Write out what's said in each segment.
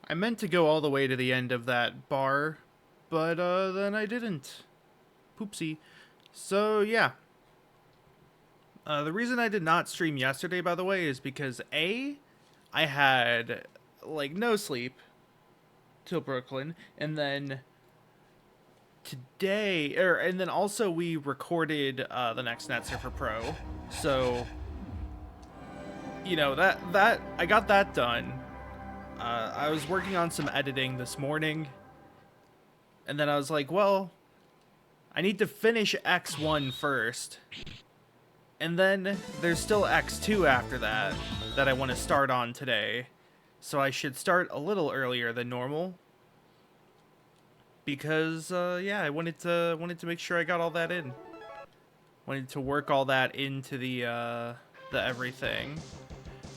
I meant to go all the way to the end of that bar, but then I didn't. Poopsie. So yeah. The reason I did not stream yesterday, by the way, is because A, I had like no sleep till Brooklyn, and then today, and then also we recorded the next Net Surfer Pro, so that I got that done. I was working on some editing this morning, and then I was like, well, I need to finish X1 first. And then there's still X2 after that I want to start on today. So I should start a little earlier than normal. Because yeah, I wanted to make sure I got all that in. Wanted to work all that into the everything.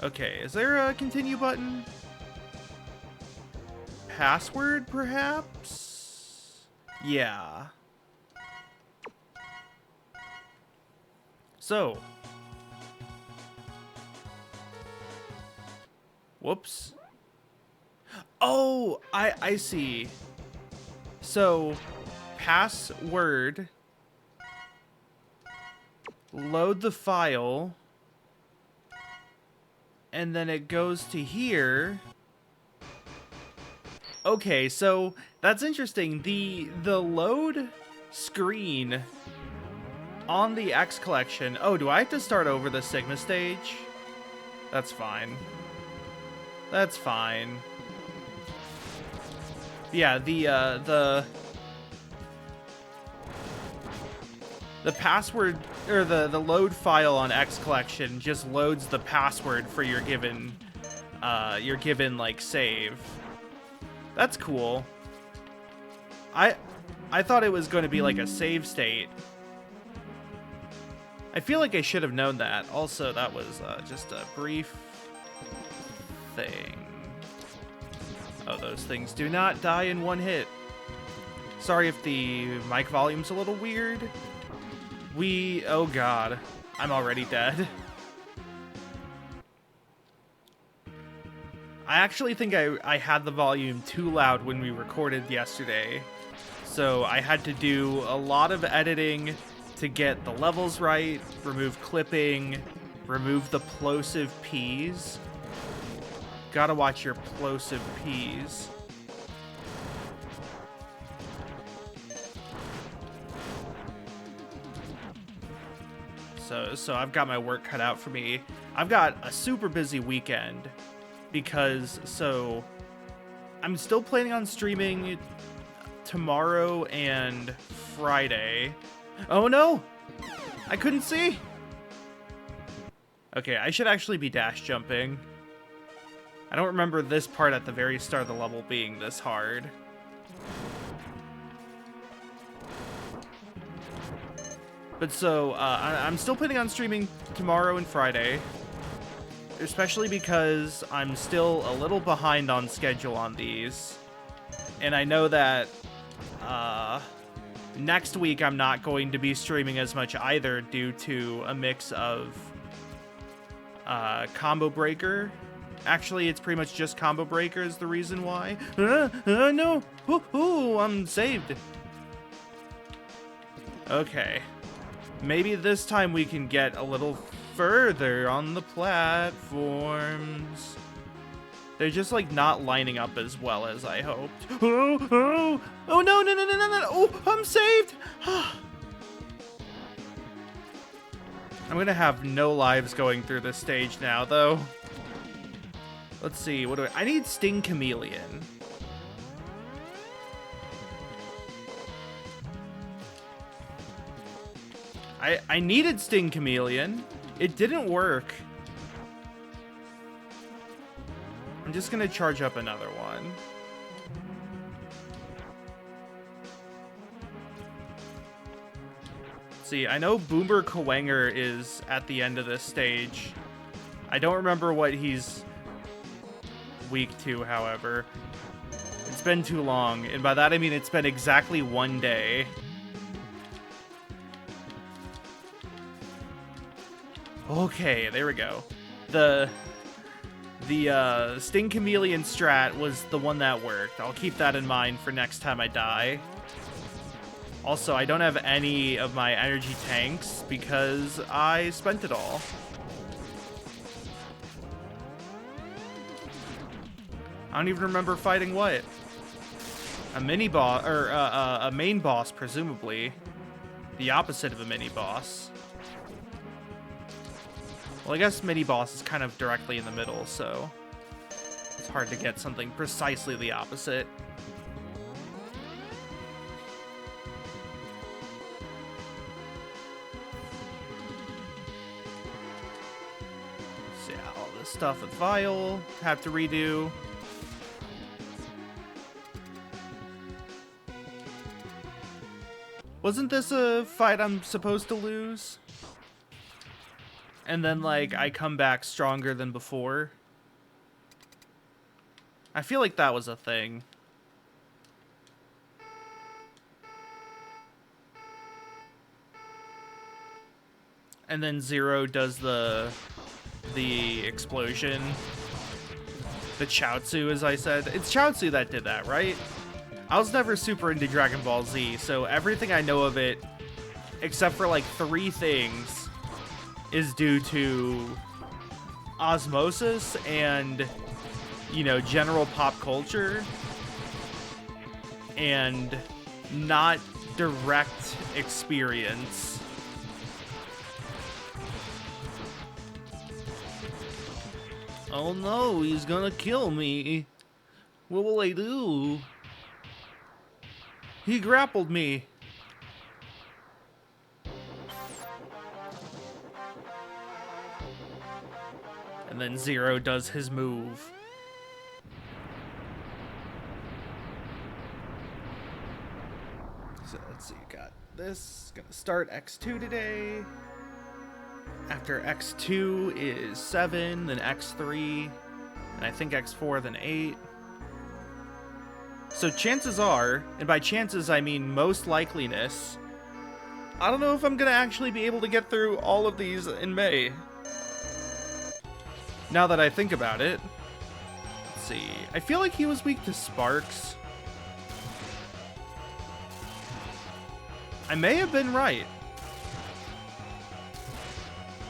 Okay, is there a continue button? Password, perhaps? Yeah. So. Whoops. Oh, I see. So, password. Load the file. And then it goes to here. Okay, so that's interesting. The load screen on the X collection. Oh, do I have to start over the Sigma stage? That's fine. That's fine. Yeah, the password or the load file on X collection just loads the password for your given like save. That's cool. I thought it was going to be like a save state. I feel like I should have known that. Also, that was just a brief thing. Oh, those things do not die in one hit. Sorry if the mic volume's a little weird. Oh god, I'm already dead. I actually think I had the volume too loud when we recorded yesterday. So I had to do a lot of editing to get the levels right, remove clipping, remove the plosive P's. Gotta watch your plosive P's. So I've got my work cut out for me. I've got a super busy weekend because, so I'm still planning on streaming tomorrow and Friday. Oh no! I couldn't see! Okay, I should actually be dash jumping. I don't remember this part at the very start of the level being this hard. But so, I'm still planning on streaming tomorrow and Friday. Especially because I'm still a little behind on schedule on these. And I know that, next week I'm not going to be streaming as much either due to a mix of, Combo Breaker. Actually, it's pretty much just Combo Breaker is the reason why. No! Ooh, I'm saved. Okay. Maybe this time we can get a little further on the platforms. They're just like not lining up as well as I hoped. Oh no. Oh, I'm saved. I'm gonna have no lives going through this stage now though. Let's see, what do I need Sting Chameleon. I needed Sting Chameleon. It didn't work. I'm just gonna charge up another one. See, I know Boomer Kawanger is at the end of this stage. I don't remember what he's weak to, however. It's been too long, and by that I mean it's been exactly one day. Okay, there we go. The The Sting Chameleon strat was the one that worked. I'll keep that in mind for next time I die. Also, I don't have any of my energy tanks because I spent it all. I don't even remember fighting what. A mini boss, or a main boss, presumably. The opposite of a mini boss. Well, I guess mini boss is kind of directly in the middle, so it's hard to get something precisely the opposite. So yeah, all this stuff with Vile, have to redo. Wasn't this a fight I'm supposed to lose? And then, like, I come back stronger than before? I feel like that was a thing. And then Zero does the explosion. The Chaozu, as I said. It's Chaozu that did that, right? I was never super into Dragon Ball Z, so everything I know of it, except for like 3 things, is due to osmosis and, you know, general pop culture, and not direct experience. Oh no, he's gonna kill me. What will I do? He grappled me. And then Zero does his move. So let's see, got this. Gonna start X2 today. After X2 is 7, then X3, and I think X4, then 8. So chances are, and by chances I mean most likeliness, I don't know if I'm gonna actually be able to get through all of these in May. Now that I think about it. Let's see. I feel like he was weak to Sparks. I may have been right.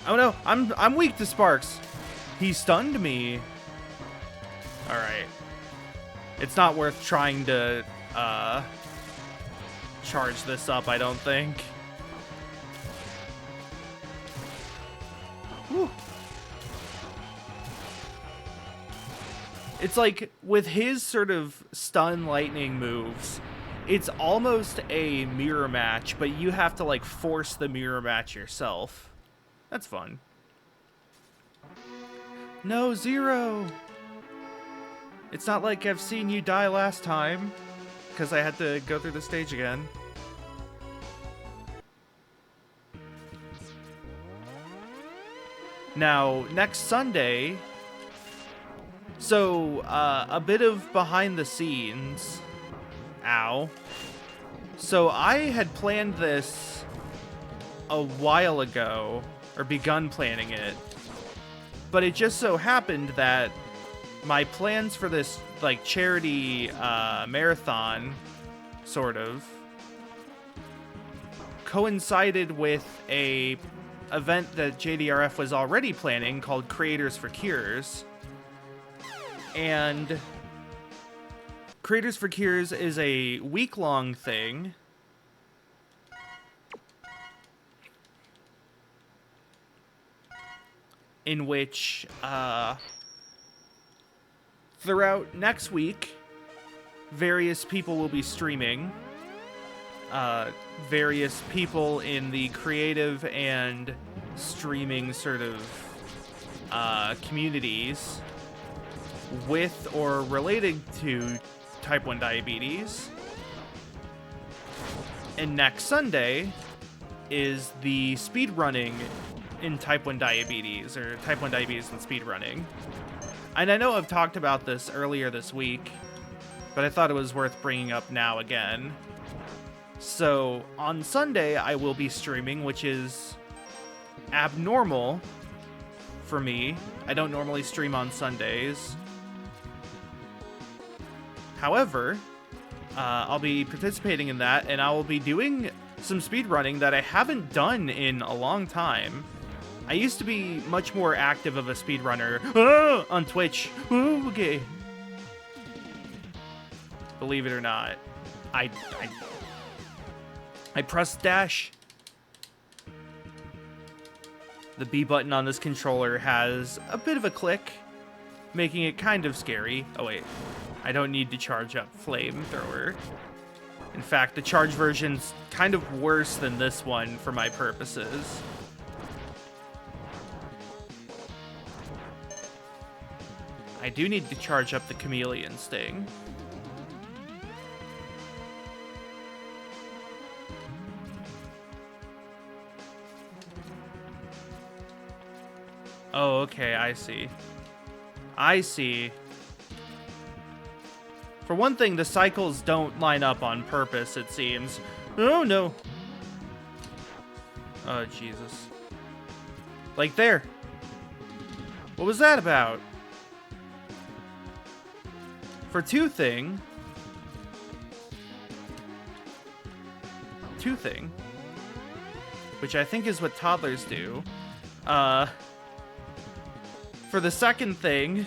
Oh no, I'm weak to Sparks. He stunned me. Alright. It's not worth trying to charge this up, I don't think. Whew. It's like, with his sort of stun lightning moves, it's almost a mirror match, but you have to like force the mirror match yourself. That's fun. No, Zero! It's not like I've seen you die last time, because I had to go through the stage again. Now, next Sunday... So, a bit of behind the scenes. Ow. So, I had planned this a while ago, or begun planning it. But it just so happened that my plans for this, like, charity marathon, sort of, coincided with a event that JDRF was already planning called Creators for Cures. And Creators for Cures is a week-long thing in which, throughout next week, various people will be streaming. Various people in the creative and streaming sort of communities with or related to type 1 diabetes. And next Sunday is the speedrunning in type 1 diabetes, or type 1 diabetes and speedrunning. And I know I've talked about this earlier this week, but I thought it was worth bringing up now again. So on Sunday I will be streaming, which is abnormal for me. I don't normally stream on Sundays. However, I'll be participating in that, and I will be doing some speedrunning that I haven't done in a long time. I used to be much more active of a speedrunner on Twitch. Okay. Believe it or not, I pressed dash. The B button on this controller has a bit of a click, making it kind of scary. Oh wait, I don't need to charge up flamethrower. In fact, the charge version's kind of worse than this one for my purposes. I do need to charge up the chameleon sting. Oh, okay, I see. I see. For one thing, the cycles don't line up on purpose, it seems. Oh, no. Oh, Jesus. Like there. What was that about? For two thing, which I think is what toddlers do. For the second thing,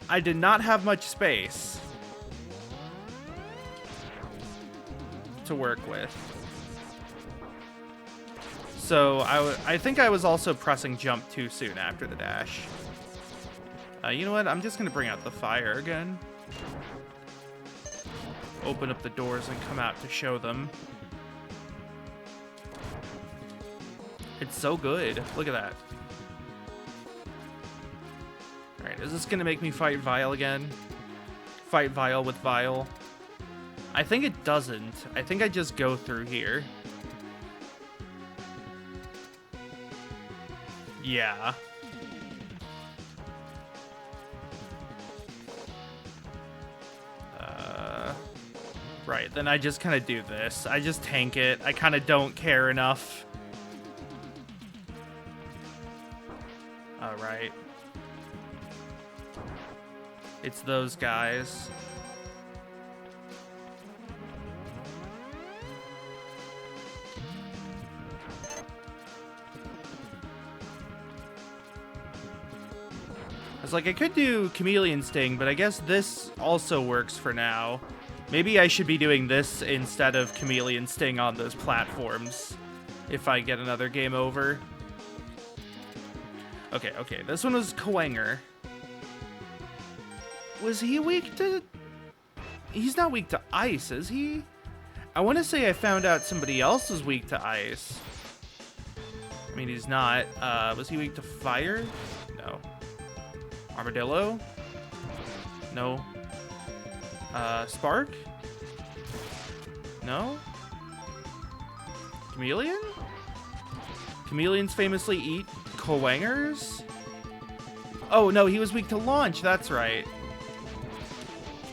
I did not have much space to work with. So I think I was also pressing jump too soon after the dash. You know what? I'm just going to bring out the fire again. Open up the doors and come out to show them. It's so good. Look at that. Alright, is this going to make me fight Vile again? Fight Vile with Vile? I think it doesn't. I think I just go through here. Yeah. Right, then I just kind of do this. I just tank it. I kind of don't care enough. Alright. It's those guys. I was like, I could do Chameleon Sting, but I guess this also works for now. Maybe I should be doing this instead of Chameleon Sting on those platforms if I get another game over. Okay, this one was Kwanger. Was he weak to... He's not weak to ice, is he? I want to say I found out somebody else was weak to ice. I mean, he's not. Was he weak to fire? No. Armadillo? No. Spark? No? Chameleon? Chameleons famously eat Kwangers? Oh, no, he was weak to launch, that's right.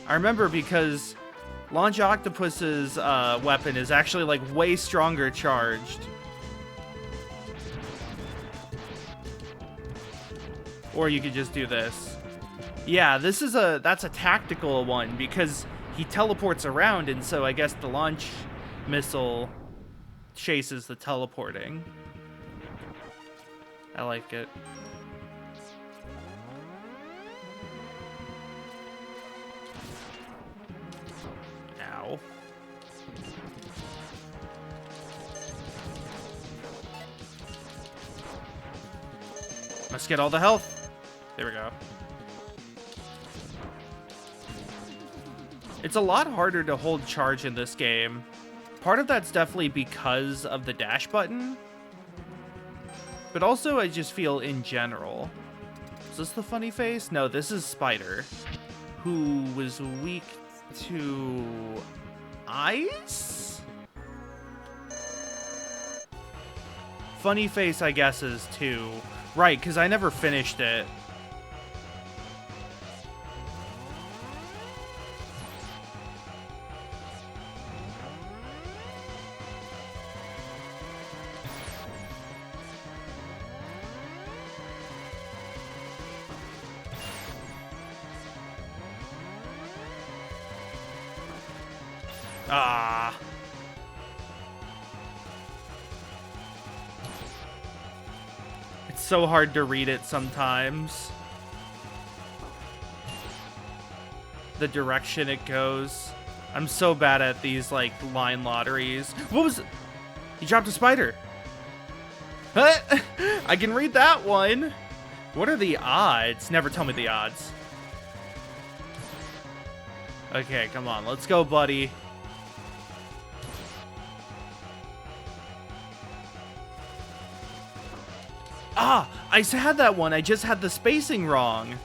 I remember because Launch Octopus's weapon is actually, like, way stronger charged. Or you could just do this. Yeah, that's a tactical one because he teleports around, and so I guess the launch missile chases the teleporting. I like it. Ow. Let's get all the health. There we go. It's a lot harder to hold charge in this game. Part of that's definitely because of the dash button. But also I just feel in general. Is this the funny face? No, this is Spider, who was weak to ice? Funny face, I guess, is 2. Right, because I never finished it. Ah. It's so hard to read it sometimes. The direction it goes. I'm so bad at these, like, line lotteries. What was it? He dropped a spider. I can read that one. What are the odds? Never tell me the odds. Okay, come on. Let's go, buddy. Ah, I had that one. I just had the spacing wrong.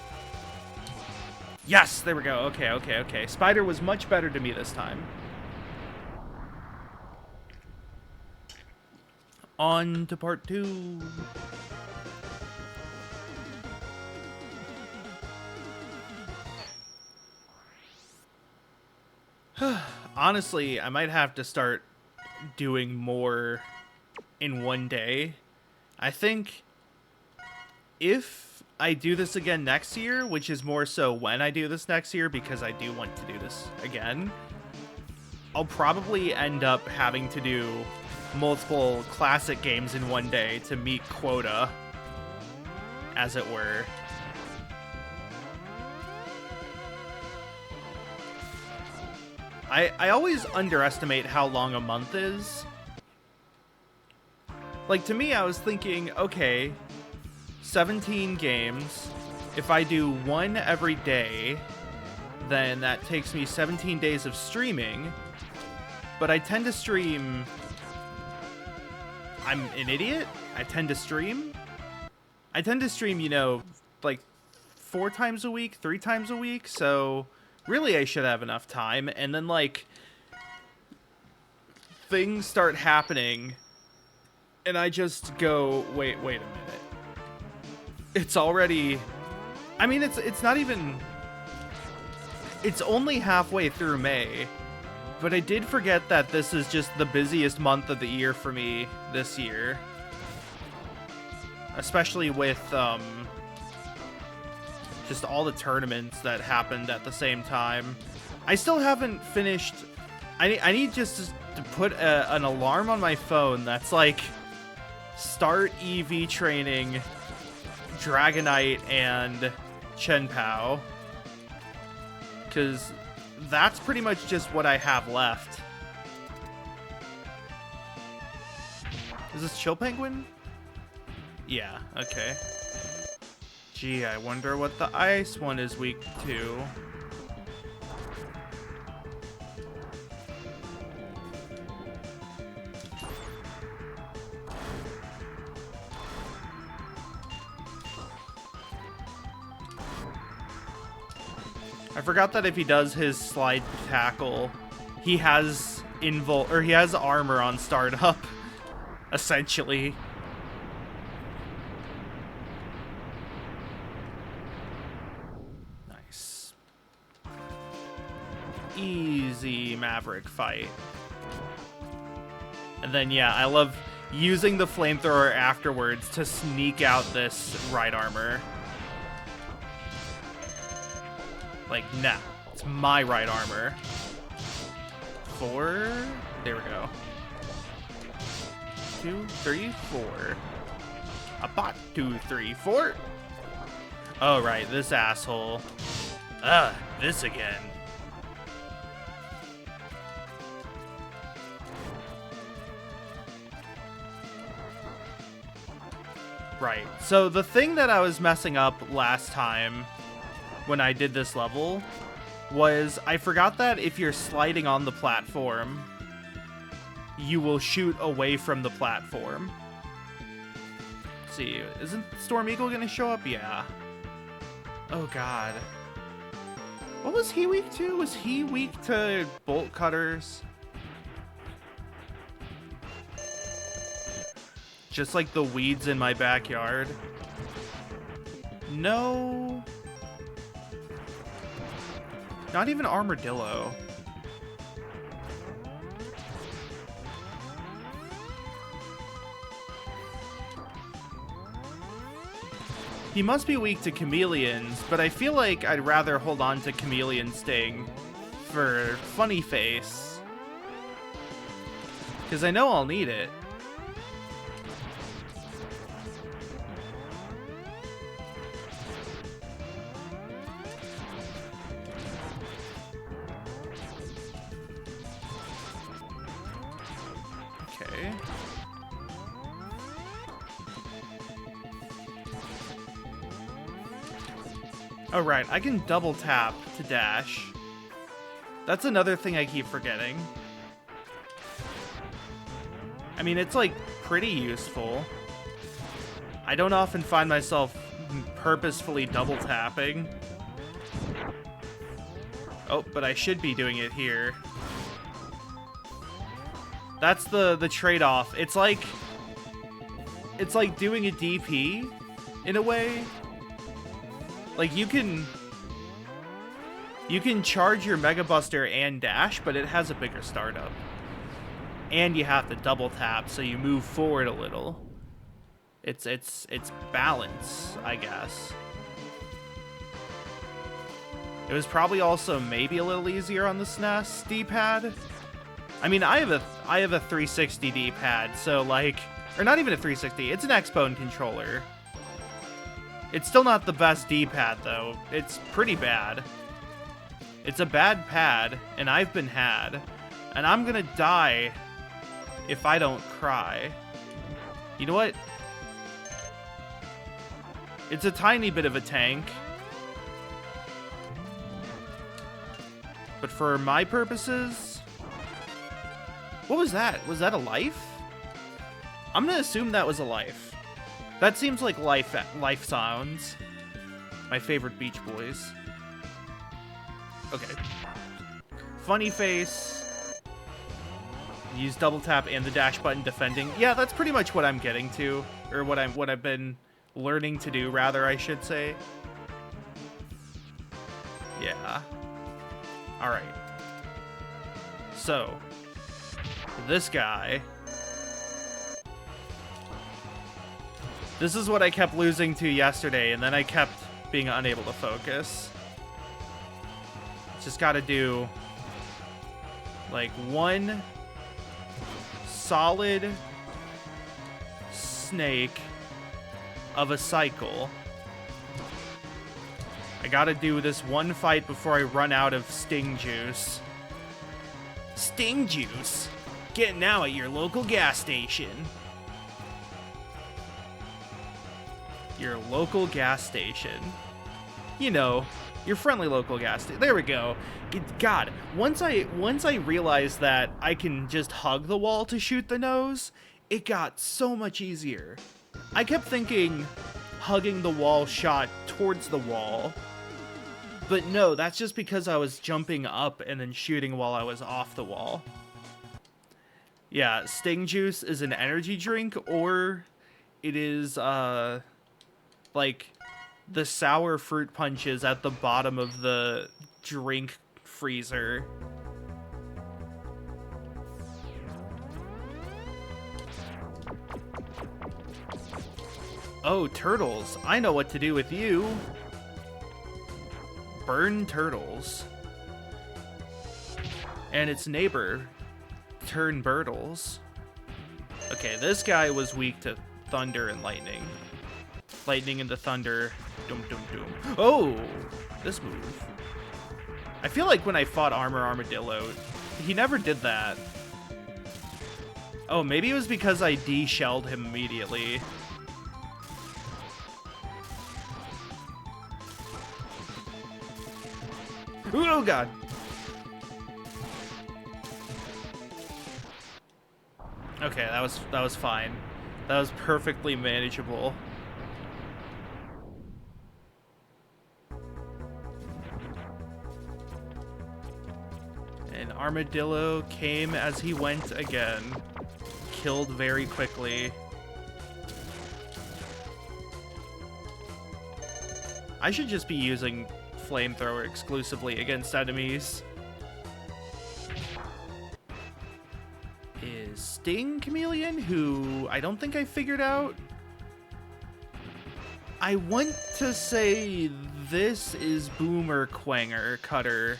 Yes, there we go. Okay, okay, okay. Spider was much better to me this time. On to part 2. Honestly, I might have to start doing more in one day. I think if I do this again next year, which is more so when I do this next year, because I do want to do this again, I'll probably end up having to do multiple classic games in one day to meet quota, as it were. I always underestimate how long a month is. Like, to me, I was thinking, okay, 17 games. If I do one every day, then that takes me 17 days of streaming. But I tend to stream... I'm an idiot? I tend to stream, you know, like 4 times a week, 3 times a week, so really I should have enough time. And then, like, things start happening, and I just go, wait a minute. It's already... I mean, it's not even... It's only halfway through May, but I did forget that this is just the busiest month of the year for me this year. Especially with, just all the tournaments that happened at the same time. I still haven't finished... I need just to put an alarm on my phone that's like, start EV training, Dragonite, and Chenpao. Because that's pretty much just what I have left. Is this Chill Penguin? Yeah, okay. Gee, I wonder what the ice one is weak to. I forgot that if he does his slide tackle, he has he has armor on startup, essentially. Nice. Easy Maverick fight. And then, yeah, I love using the flamethrower afterwards to sneak out this right armor. Like, nah, it's my right armor. 4, there we go. 2, 3, 4. A bot, 2, 3, 4. Oh, right, this asshole. This again. Right, so the thing that I was messing up last time when I did this level was I forgot that if you're sliding on the platform, you will shoot away from the platform. Let's see, isn't Storm Eagle gonna show up? Yeah. Oh god. What was he weak to? Was he weak to bolt cutters? Just like the weeds in my backyard? No. Not even Armadillo. He must be weak to chameleons, but I feel like I'd rather hold on to Chameleon Sting for Funny Face. Because I know I'll need it. Okay. Oh, right. I can double tap to dash. That's another thing I keep forgetting. I mean, it's, like, pretty useful. I don't often find myself purposefully double tapping. Oh, but I should be doing it here. That's the trade-off. It's like doing a DP in a way. Like, you can charge your Mega Buster and dash, but it has a bigger startup. And you have to double tap, so you move forward a little. It's balance, I guess. It was probably also maybe a little easier on the SNES D-pad. I mean, I have a 360 D-pad, so like, or not even a 360. It's an Xbone controller. It's still not the best D-pad though. It's pretty bad. It's a bad pad, and I've been had, and I'm gonna die if I don't cry. You know what? It's a tiny bit of a tank. But for my purposes... What was that? Was that a life? I'm gonna assume that was a life. That seems like life sounds. My favorite Beach Boys. Okay. Funny face. Use double tap and the dash button defending. Yeah, that's pretty much what I'm getting to, or what I've been learning to do, rather, I should say. Yeah. All right. So, this guy. This is what I kept losing to yesterday, and then I kept being unable to focus. Just gotta do like one solid snake of a cycle. I gotta do this one fight before I run out of Sting Juice. Sting Juice? Get now at your local gas station. Your local gas station. You know, your friendly local gas station. There we go. God, once I realized that I can just hug the wall to shoot the nose, it got so much easier. I kept thinking hugging the wall shot towards the wall. But no, that's just because I was jumping up and then shooting while I was off the wall. Yeah, Sting Juice is an energy drink, or it is, like, the sour fruit punches at the bottom of the drink freezer. Oh, turtles. I know what to do with you. Burn turtles. And its neighbor, turn Birtles. Okay, this guy was weak to thunder and lightning. Lightning and the thunder. Doom, doom, doom. Oh! This move. I feel like when I fought Armadillo, he never did that. Oh, maybe it was because I de-shelled him immediately. Oh god. Okay, that was fine. That was perfectly manageable. And Armadillo came as he went again. Killed very quickly. I should just be using Flamethrower exclusively against enemies. Is Sting Chameleon, who I don't think I figured out? I want to say this is Boomer Quanger Cutter.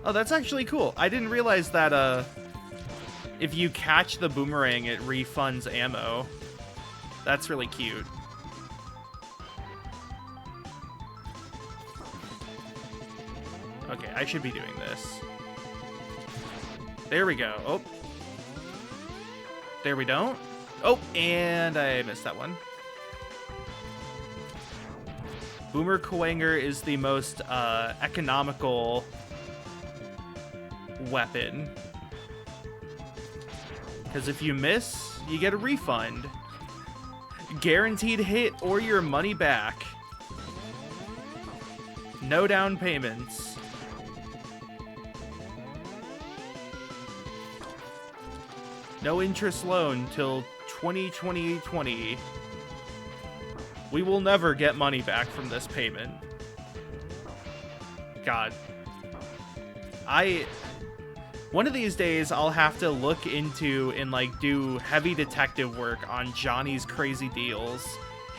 Oh, that's actually cool. I didn't realize that if you catch the boomerang, it refunds ammo. That's really cute. Okay, I should be doing this. There we go. Oh. There we don't. Oh, and I missed that one. Boomer Kuwanger is the most economical weapon. Because if you miss, you get a refund. Guaranteed hit or your money back. No down payments. No interest loan till 2020. We will never get money back from this payment. God. One of these days, I'll have to look into and, like, do heavy detective work on Johnny's Crazy Deals.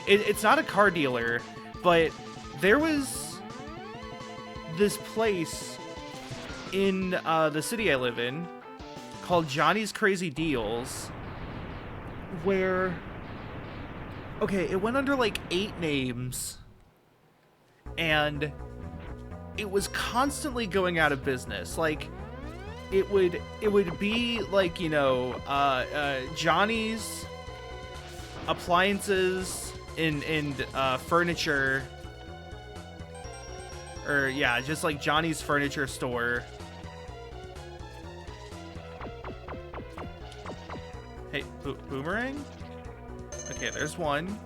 It's not a car dealer, but there was this place in the city I live in called Johnny's Crazy Deals, where, okay, it went under like 8 names, and it was constantly going out of business. Like, it would be like, you know, Johnny's appliances and furniture, or yeah, just like Johnny's furniture store. Hey, boomerang? Okay, there's one.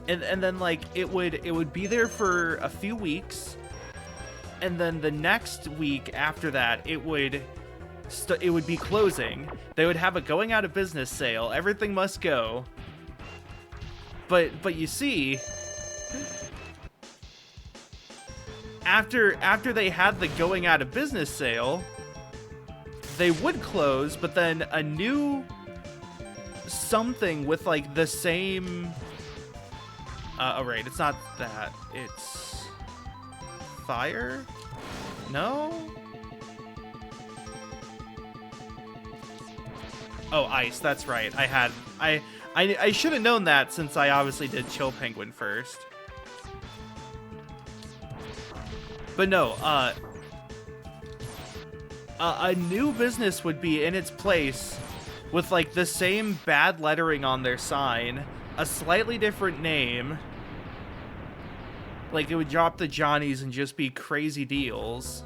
And then, like, it would be there for a few weeks, and then the next week after that, it would be closing. They would have a going out of business sale. Everything must go. But you see, after they had the going out of business sale, they would close, but then a new something with, like, the same... oh, right, it's not that. It's... fire? No? Oh, ice, that's right. I should have known that, since I obviously did Chill Penguin first. But no, a new business would be in its place with, like, the same bad lettering on their sign, a slightly different name. Like, it would drop the Johnnies and just be Crazy Deals.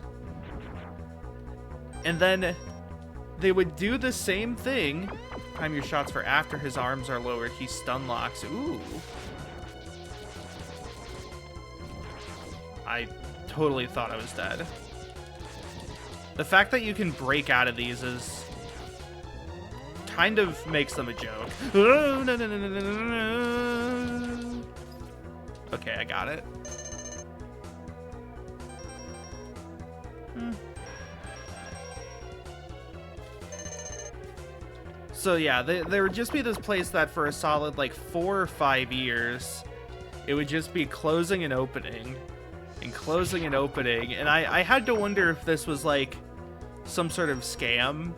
And then they would do the same thing. Time your shots for after his arms are lowered, he stun locks. Ooh. I totally thought I was dead. The fact that you can break out of these is kind of makes them a joke. Oh, no, no, no, no, no, no, no. Okay, I got it. So yeah, there would just be this place that for a solid, like, 4 or 5 years, it would just be closing and opening, and closing and opening, and I had to wonder if this was, like, some sort of scam.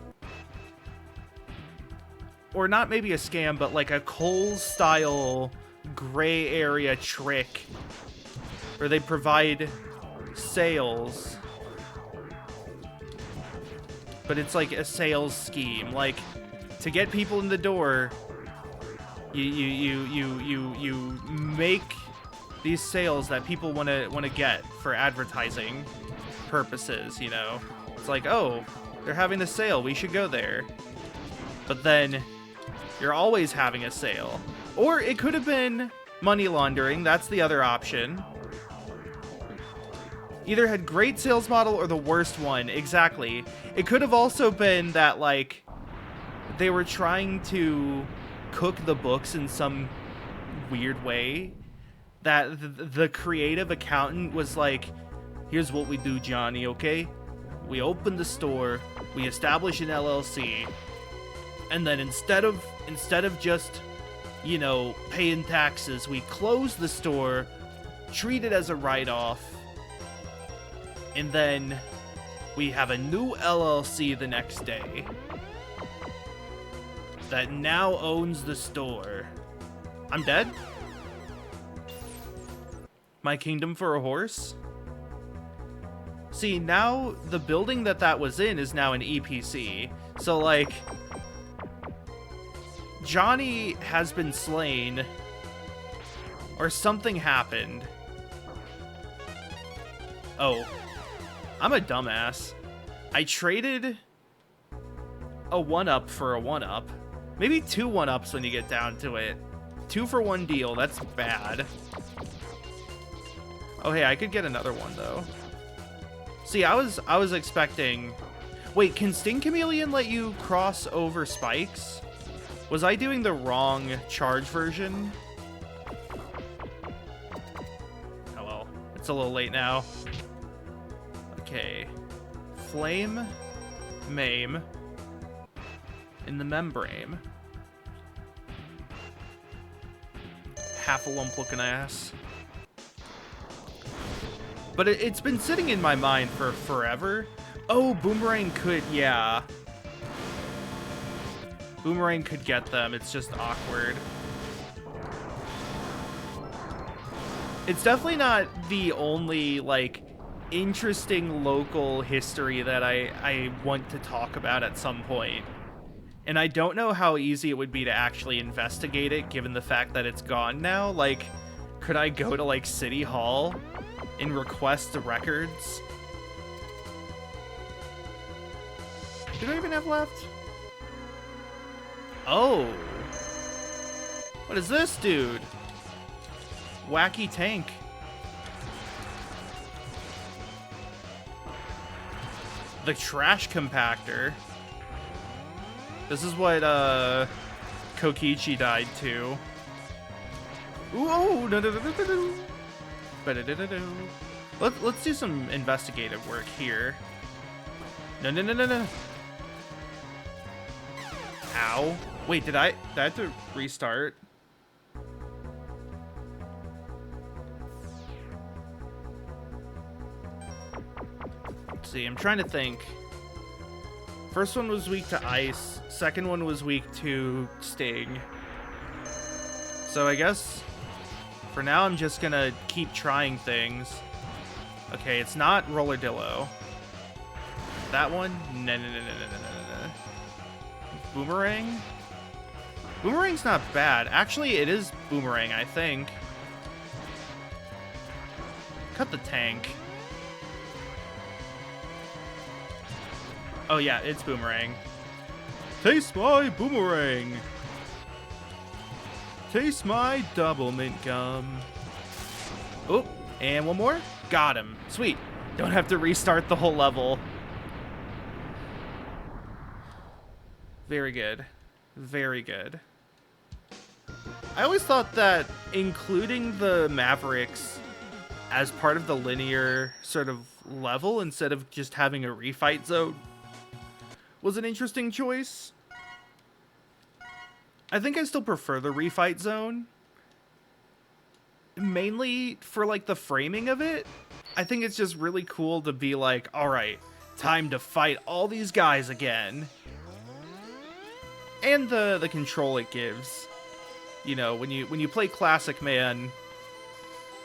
Or not maybe a scam, but like a Kohl's-style gray area trick where they provide sales, but it's like a sales scheme. Like, to get people in the door, you make these sales that people want to get for advertising purposes, you know. It's like, oh, they're having a sale, we should go there. But then you're always having a sale. Or it could have been money laundering. That's the other option. Either had great sales model or the worst one. Exactly. It could have also been that, like, they were trying to cook the books in some weird way. That the creative accountant was like, here's what we do, Johnny, okay? We open the store, we establish an LLC, and then instead of just, you know, paying taxes, we close the store, treat it as a write-off, and then we have a new LLC the next day that now owns the store. I'm dead? My kingdom for a horse? See, now the building that was in is now an EPC. So, like, Johnny has been slain, or something happened. Oh, I'm a dumbass. I traded a 1-up for a 1-up. Maybe 2 1-ups when you get down to it. 2 for 1 deal, that's bad. Oh, hey, I could get another one, though. See, I was expecting... Wait, can Sting Chameleon let you cross over spikes? Was I doing the wrong charge version? Oh, well. It's a little late now. Okay. Flame. Maim. In the membrane. Half a lump looking ass. But it's been sitting in my mind for forever. Oh, Boomerang could, yeah. Boomerang could get them, it's just awkward. It's definitely not the only, like, interesting local history that I want to talk about at some point. And I don't know how easy it would be to actually investigate it, given the fact that it's gone now. Like, could I go to, like, City Hall and request the records? Do I even have left? Oh. What is this, dude? Wacky tank. The trash compactor. This is what Kokichi died to. Ooh, oh, no, no, no, no, no. Let's do some investigative work here. No, no, no, no, no. Ow. Wait, did I have to restart? Let's see, I'm trying to think. First one was weak to ice. Second one was weak to sting. So I guess for now I'm just gonna keep trying things. Okay, it's not Rollardillo. That one? No, no, no, no, no, no, no, no. Boomerang? Boomerang's not bad. Actually, it is Boomerang, I think. Cut the tank. Oh yeah, it's Boomerang. Taste my Boomerang! Taste my double mint gum. Oh, and one more? Got him. Sweet. Don't have to restart the whole level. Very good. Very good. I always thought that including the Mavericks as part of the linear sort of level instead of just having a refight zone was an interesting choice. I think I still prefer the refight zone. Mainly for, like, the framing of it. I think it's just really cool to be like, alright, time to fight all these guys again. And the control it gives. You know, when you play Classic Man,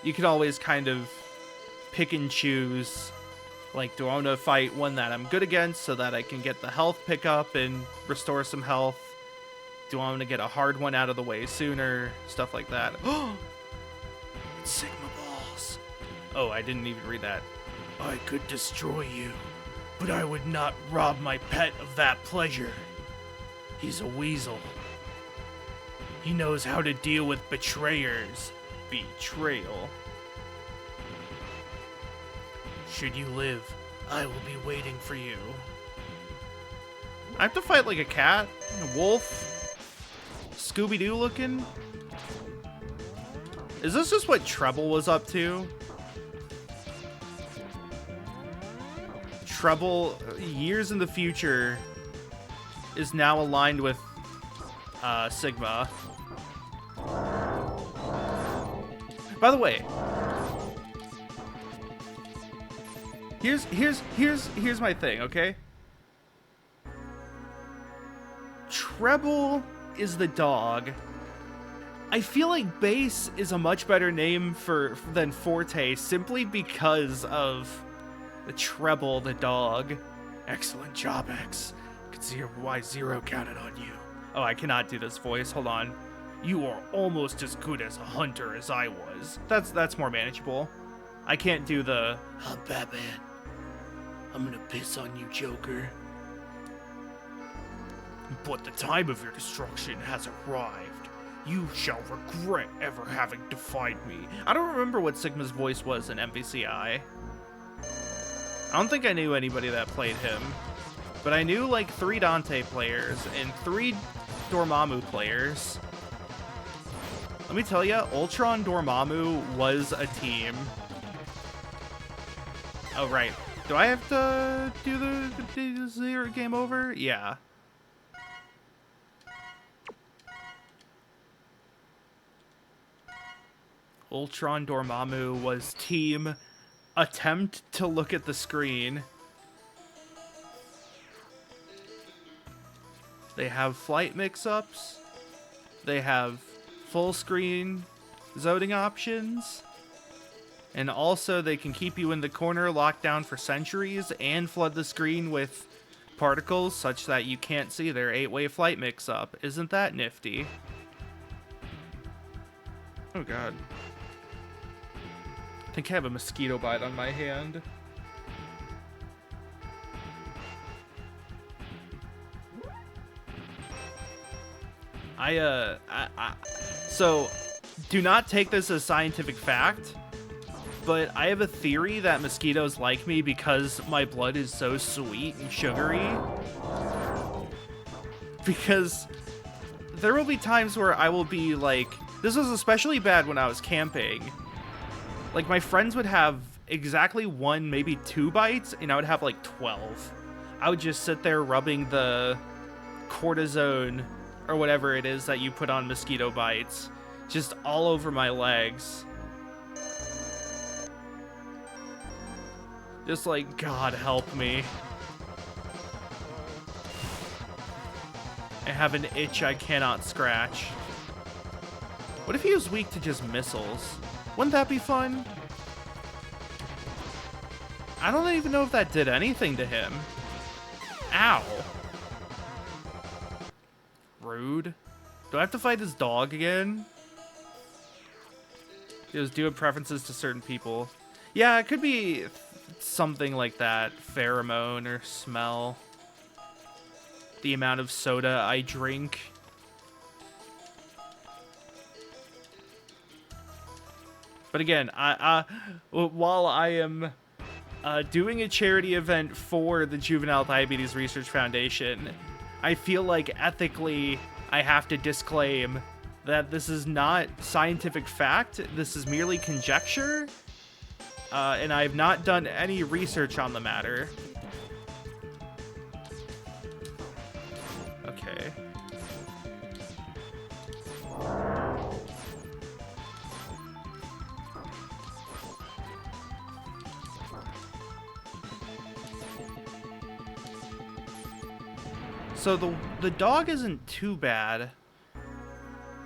you can always kind of pick and choose. Like, do I want to fight one that I'm good against so that I can get the health pickup and restore some health? Do I want to get a hard one out of the way sooner? Stuff like that. Oh! It's Sigma Balls. Oh, I didn't even read that. I could destroy you, but I would not rob my pet of that pleasure. He's a weasel. He knows how to deal with betrayers. Betrayal. Should you live, I will be waiting for you. I have to fight like a cat, a wolf, Scooby-Doo looking. Is this just what Treble was up to? Treble, years in the future, is now aligned with Sigma. By the way, Here's my thing, okay? Treble is the dog. I feel like Bass is a much better name than Forte simply because of the Treble, the dog. Excellent job, X. I can see why Zero counted on you. Oh, I cannot do this voice. Hold on. You are almost as good as a hunter as I was. That's more manageable. I can't do the I'm Batman. I'm gonna piss on you, Joker. But the time of your destruction has arrived. You shall regret ever having defied me. I don't remember what Sigma's voice was in MVCI. I don't think I knew anybody that played him. But I knew like 3 Dante players and 3 Dormammu players. Let me tell ya, Ultron Dormammu was a team. Oh, right. Do I have to do the zero game over? Yeah. Ultron Dormammu was team. Attempt to look at the screen. They have flight mix-ups. They have full screen zoning options. And also they can keep you in the corner locked down for centuries and flood the screen with particles such that you can't see their 8-way flight mix-up. Isn't that nifty? Oh god. I think I have a mosquito bite on my hand. So, do not take this as scientific fact, but I have a theory that mosquitoes like me because my blood is so sweet and sugary. Because there will be times where I will be like, this was especially bad when I was camping. Like, my friends would have exactly 1, maybe 2 bites, and I would have like 12. I would just sit there rubbing the cortisone or whatever it is that you put on mosquito bites just all over my legs. Just like, God help me. I have an itch I cannot scratch. What if he was weak to just missiles? Wouldn't that be fun? I don't even know if that did anything to him. Ow. Rude. Do I have to fight this dog again? Just do have preferences to certain people. Yeah, it could be something like that. Pheromone or smell. The amount of soda I drink. But again, while I am doing a charity event for the Juvenile Diabetes Research Foundation, I feel like ethically I have to disclaim that this is not scientific fact. This is merely conjecture, and I have not done any research on the matter. Okay. So the dog isn't too bad,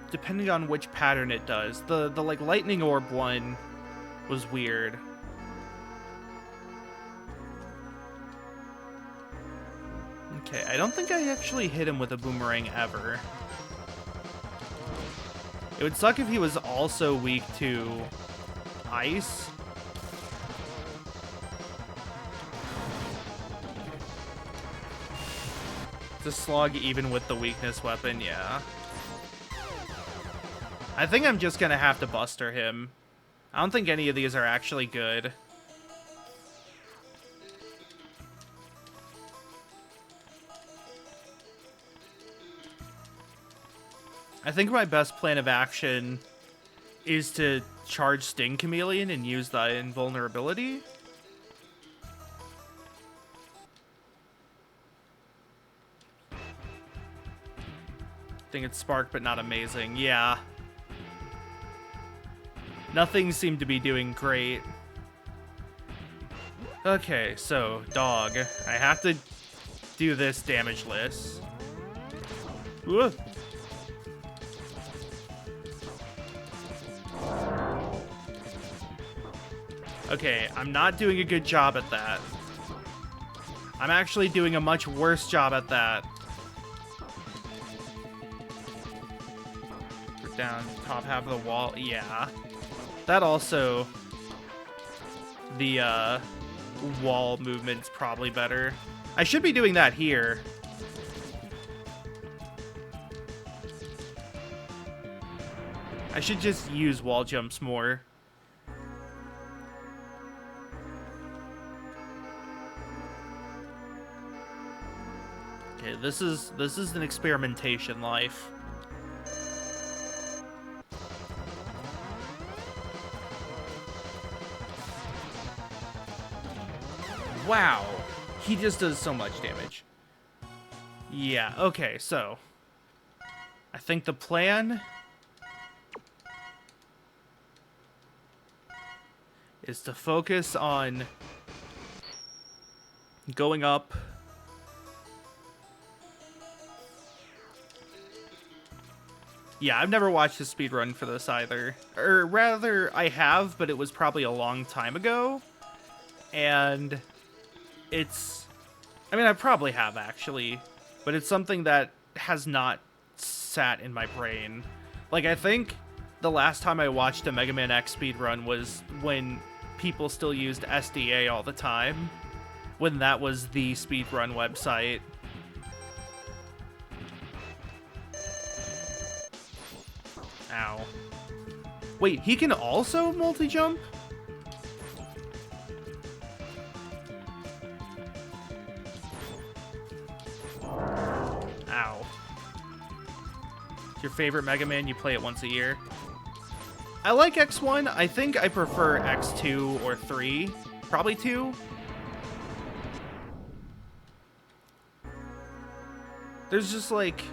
depending on which pattern it does. The like lightning orb one was weird. Okay, I don't think I actually hit him with a boomerang ever. It would suck if he was also weak to ice. To slug even with the weakness weapon, yeah. I think I'm just gonna have to buster him. I don't think any of these are actually good. I think my best plan of action is to charge Sting Chameleon and use the invulnerability. I think it's spark, but not amazing. Yeah. Nothing seemed to be doing great. Okay, so, dog. I have to do this damage list. Ooh. Okay, I'm not doing a good job at that. I'm actually doing a much worse job at that. We're down top half of the wall. Yeah. That also... The, wall movement's probably better. I should be doing that here. I should just use wall jumps more. Okay, this is an experimentation life. Wow, he just does so much damage. Yeah, okay, so I think the plan is to focus on going up. Yeah, I've never watched a speedrun for this either. Or rather, I have, but it was probably a long time ago. And it's... I mean, I probably have, actually. But it's something that has not sat in my brain. Like, I think the last time I watched a Mega Man X speedrun was when people still used SDA all the time. When that was the speedrun website. Ow. Wait, he can also multi-jump? Ow. It's your favorite Mega Man, you play it once a year. I like X1. I think I prefer X2 or 3. Probably 2. There's just like...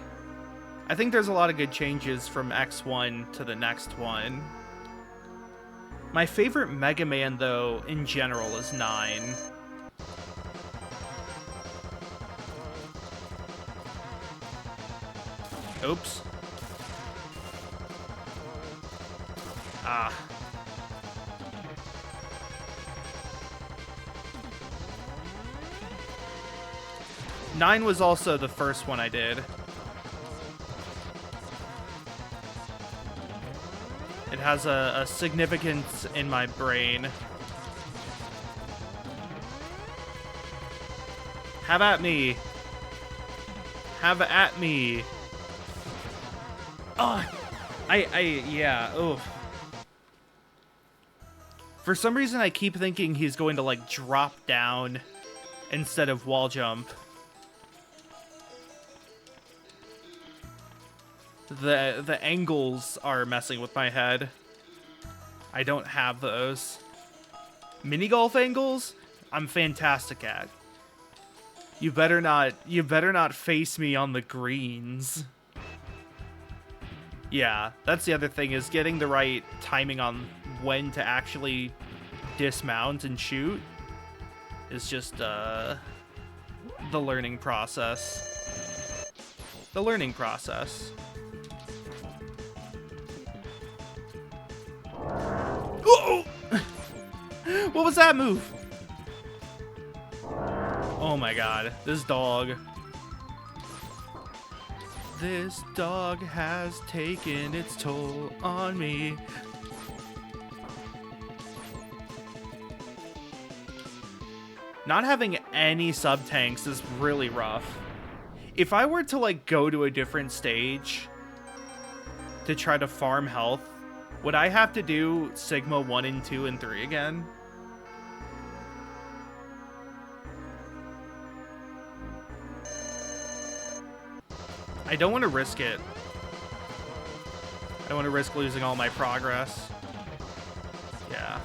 I think there's a lot of good changes from X1 to the next one. My favorite Mega Man, though, in general, is 9. Oops. Ah. Nine was also the first one I did. It has a significance in my brain. Have at me. Have at me. Oh, yeah, oof. For some reason, I keep thinking he's going to, like, drop down instead of wall jump. The angles are messing with my head. I don't have those. Mini golf angles? I'm fantastic at. You better not face me on the greens. Yeah, that's the other thing, is getting the right timing on when to actually dismount and shoot is just the learning process. The learning process. Oh! What was that move? Oh my god, this dog. This dog has taken its toll on me. Not having any sub-tanks is really rough. If I were to, like, go to a different stage to try to farm health, would I have to do Sigma 1 and 2 and 3 again? I don't want to risk it. I don't want to risk losing all my progress. Yeah.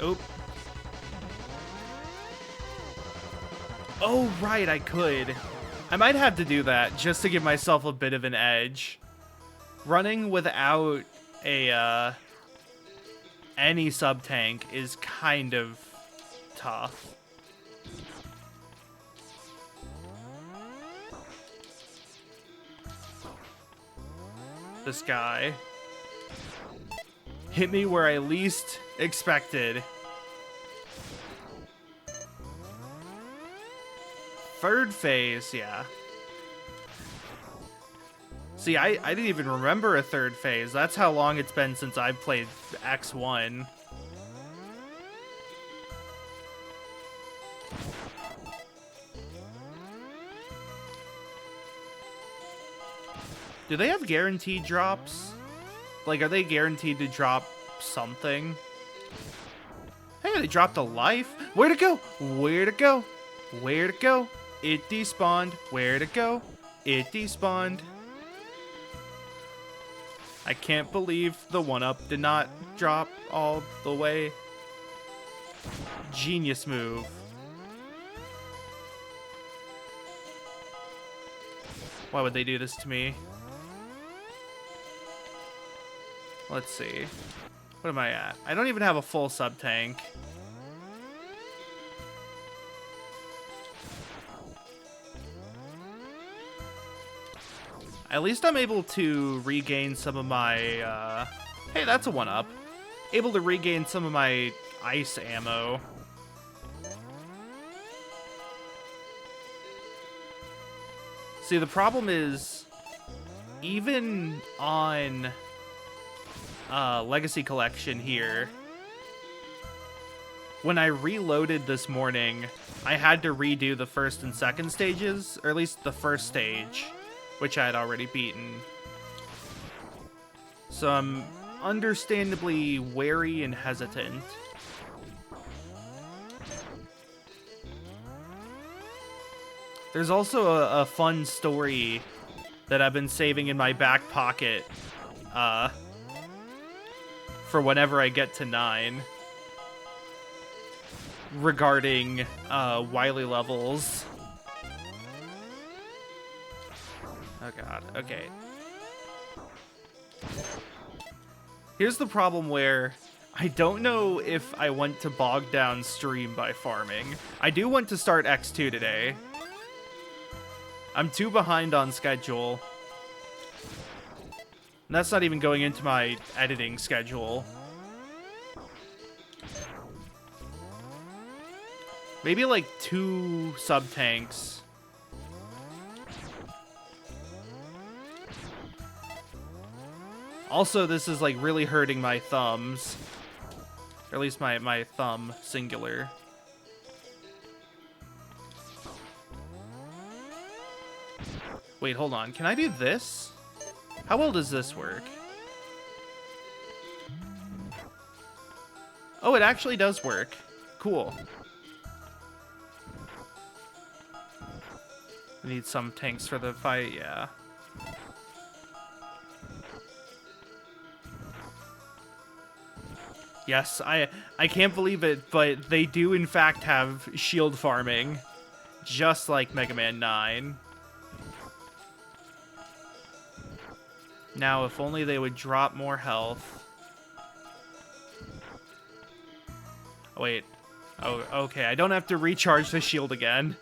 Oop. Oh, right, I could. I might have to do that just to give myself a bit of an edge. running without a any sub tank is kind of tough. This guy hit me where I least expected. Third phase, yeah. See, I didn't even remember a third phase. That's how long it's been since I've played X1. Do they have guaranteed drops? Like, are they guaranteed to drop something? Hey, they dropped a life. Where'd it go? Where'd it go? Where'd it go? It despawned. Where'd it go? It despawned. I can't believe the 1-up did not drop all the way. Genius move. Why would they do this to me? Let's see. What am I at? I don't even have a full sub tank. At least I'm able to regain some of my, hey, that's a 1-up. Able to regain some of my ice ammo. See, the problem is, even on Legacy Collection here, when I reloaded this morning, I had to redo the first and second stages, or at least the first stage, which I had already beaten. So I'm understandably wary and hesitant. There's also a fun story that I've been saving in my back pocket for whenever I get to 9 regarding Wily levels. Oh god, okay. Here's the problem where I don't know if I want to bog down stream by farming. I do want to start X2 today. I'm too behind on schedule. And that's not even going into my editing schedule. Maybe like 2 sub-tanks. Also, this is like really hurting my thumbs. Or at least my thumb, singular. Wait, hold on. Can I do this? How well does this work? Oh, it actually does work. Cool. We need some tanks for the fight, yeah. Yes, I can't believe it, but they do in fact have shield farming, just like Mega Man 9. Now, if only they would drop more health. Oh, wait. Oh, okay, I don't have to recharge the shield again.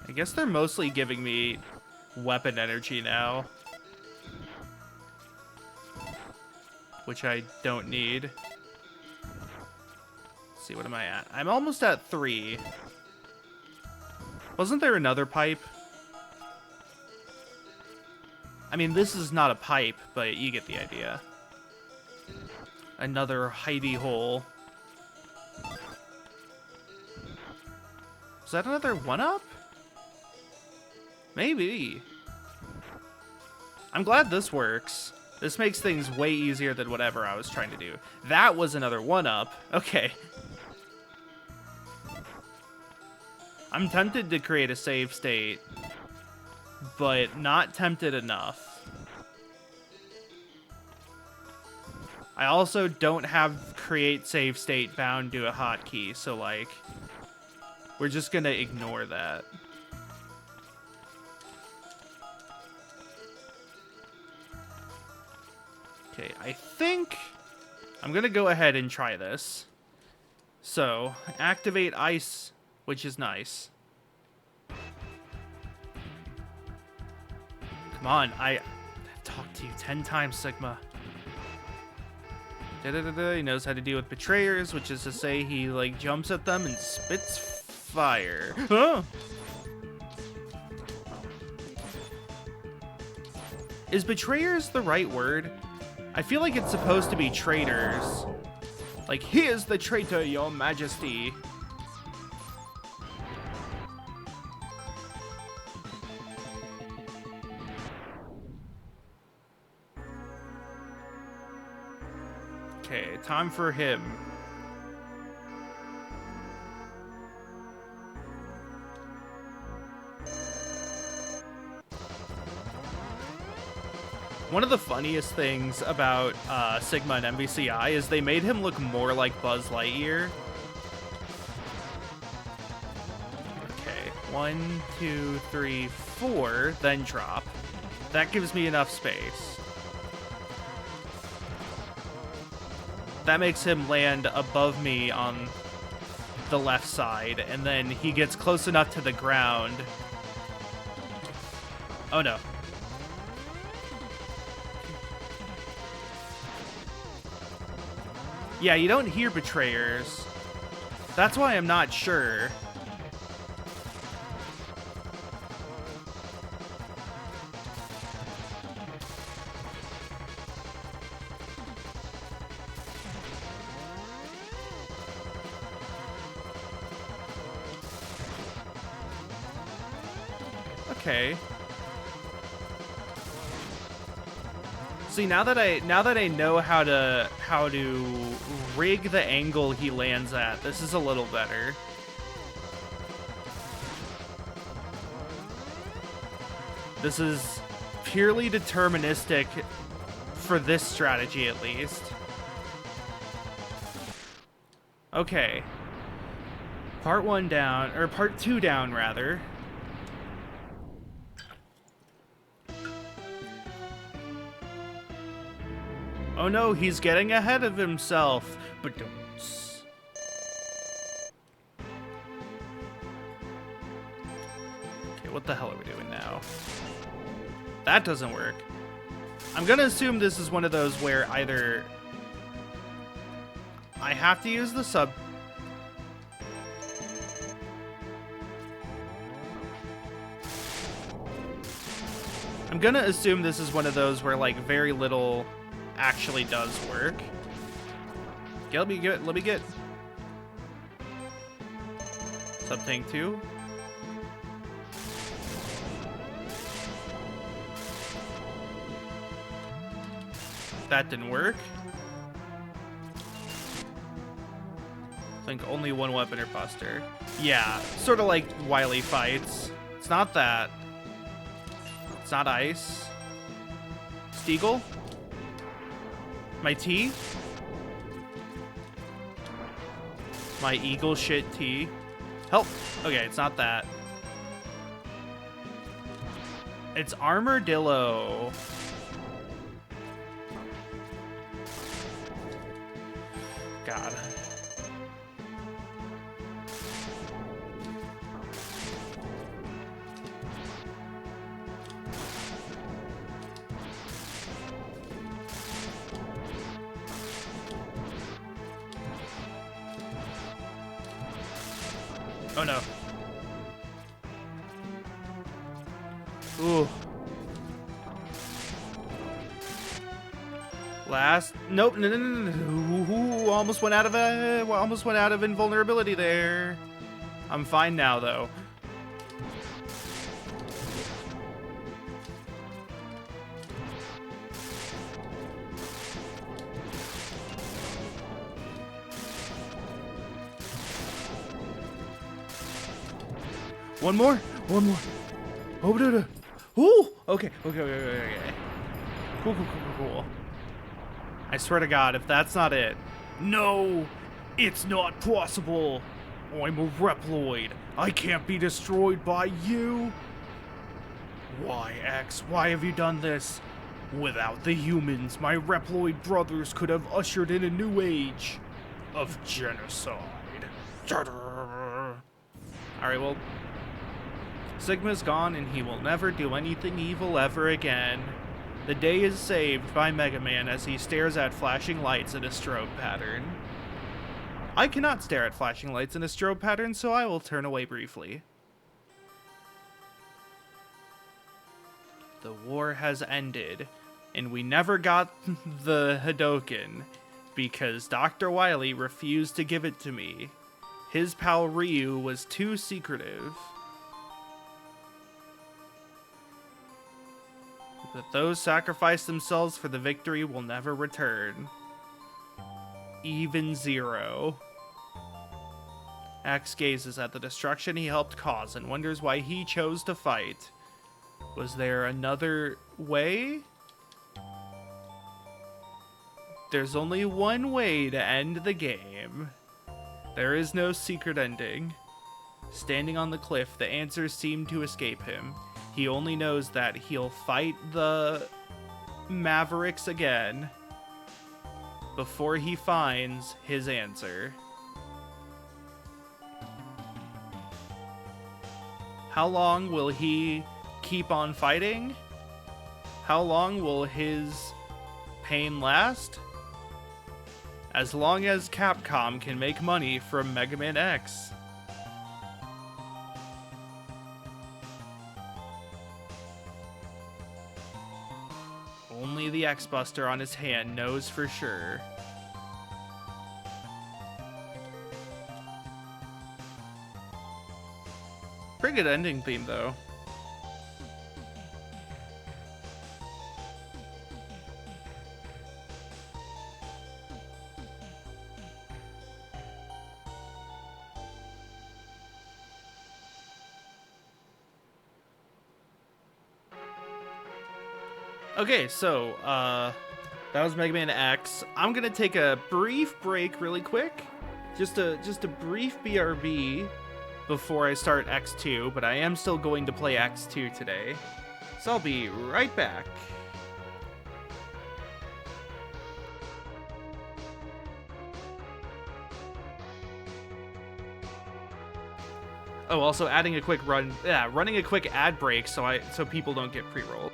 I guess they're mostly giving me weapon energy now, which I don't need. Let's see, what am I at? I'm almost at 3. Wasn't there another pipe? I mean, this is not a pipe, but you get the idea. Another hidey hole. Is that another 1-up? Maybe. I'm glad this works. This makes things way easier than whatever I was trying to do. That was another 1-up. Okay. I'm tempted to create a save state, but not tempted enough. I also don't have create save state bound to a hotkey, so like, we're just gonna ignore that. Okay, I think I'm gonna go ahead and try this. So, activate ice, which is nice. Come on, I talked to you 10 times, Sigma. He knows how to deal with betrayers, which is to say he, like, jumps at them and spits fire. Huh? Is betrayers the right word? I feel like it's supposed to be traitors. Like, he is the traitor, your majesty. Okay, time for him. One of the funniest things about Sigma and MVCI is they made him look more like Buzz Lightyear. Okay, 1, 2, 3, 4, then drop. That gives me enough space. That makes him land above me on the left side, and then he gets close enough to the ground. Oh no. Yeah, you don't hear betrayers. That's why I'm not sure. Okay. See, now that I know how to rig the angle he lands at, this is a little better. This is purely deterministic for this strategy, at least. Okay. Part 1 down, or part 2 down, rather. Oh no, he's getting ahead of himself. But don't. Okay, what the hell are we doing now? That doesn't work. I'm gonna assume this is one of those where either I have to use the sub. I'm gonna assume this is one of those where like very little actually does work. Okay, let me get something too. That didn't work. I think only one weapon or buster. Yeah, sort of like Wily fights. It's not that. It's not ice. Steagle? My T? My eagle shit T? Help! Okay, it's not that. It's Armadillo. God. Oh no. Ooh. Last. Nope. No. Ooh, almost went out of invulnerability there. I'm fine now though. One more. Oh, no. Ooh. Okay. Cool. I swear to God, if that's not it. No, it's not possible. I'm a Reploid. I can't be destroyed by you. Why, X? Why have you done this? Without the humans, my Reploid brothers could have ushered in a new age of genocide. Alright, well, Sigma's gone and he will never do anything evil ever again. The day is saved by Megaman as he stares at flashing lights in a strobe pattern. I cannot stare at flashing lights in a strobe pattern, so I will turn away briefly. The war has ended, and we never got the Hadoken because Dr. Wily refused to give it to me. His pal Ryu was too secretive. That those sacrificed themselves for the victory will never return. Even zero. Axe gazes at the destruction he helped cause and wonders why he chose to fight. Was there another way? There's only one way to end the game. There is no secret ending. Standing on the cliff, the answers seem to escape him. He only knows that he'll fight the Mavericks again before he finds his answer. How long will he keep on fighting? How long will his pain last? As long as Capcom can make money from Mega Man X. Only the X-Buster on his hand knows for sure. Pretty good ending theme, though. Okay, so, that was Mega Man X. I'm gonna take a brief break really quick. Just a brief BRB before I start X2, but I am still going to play X2 today. So I'll be right back. Oh, also adding a quick running a quick ad break so people don't get pre-rolled.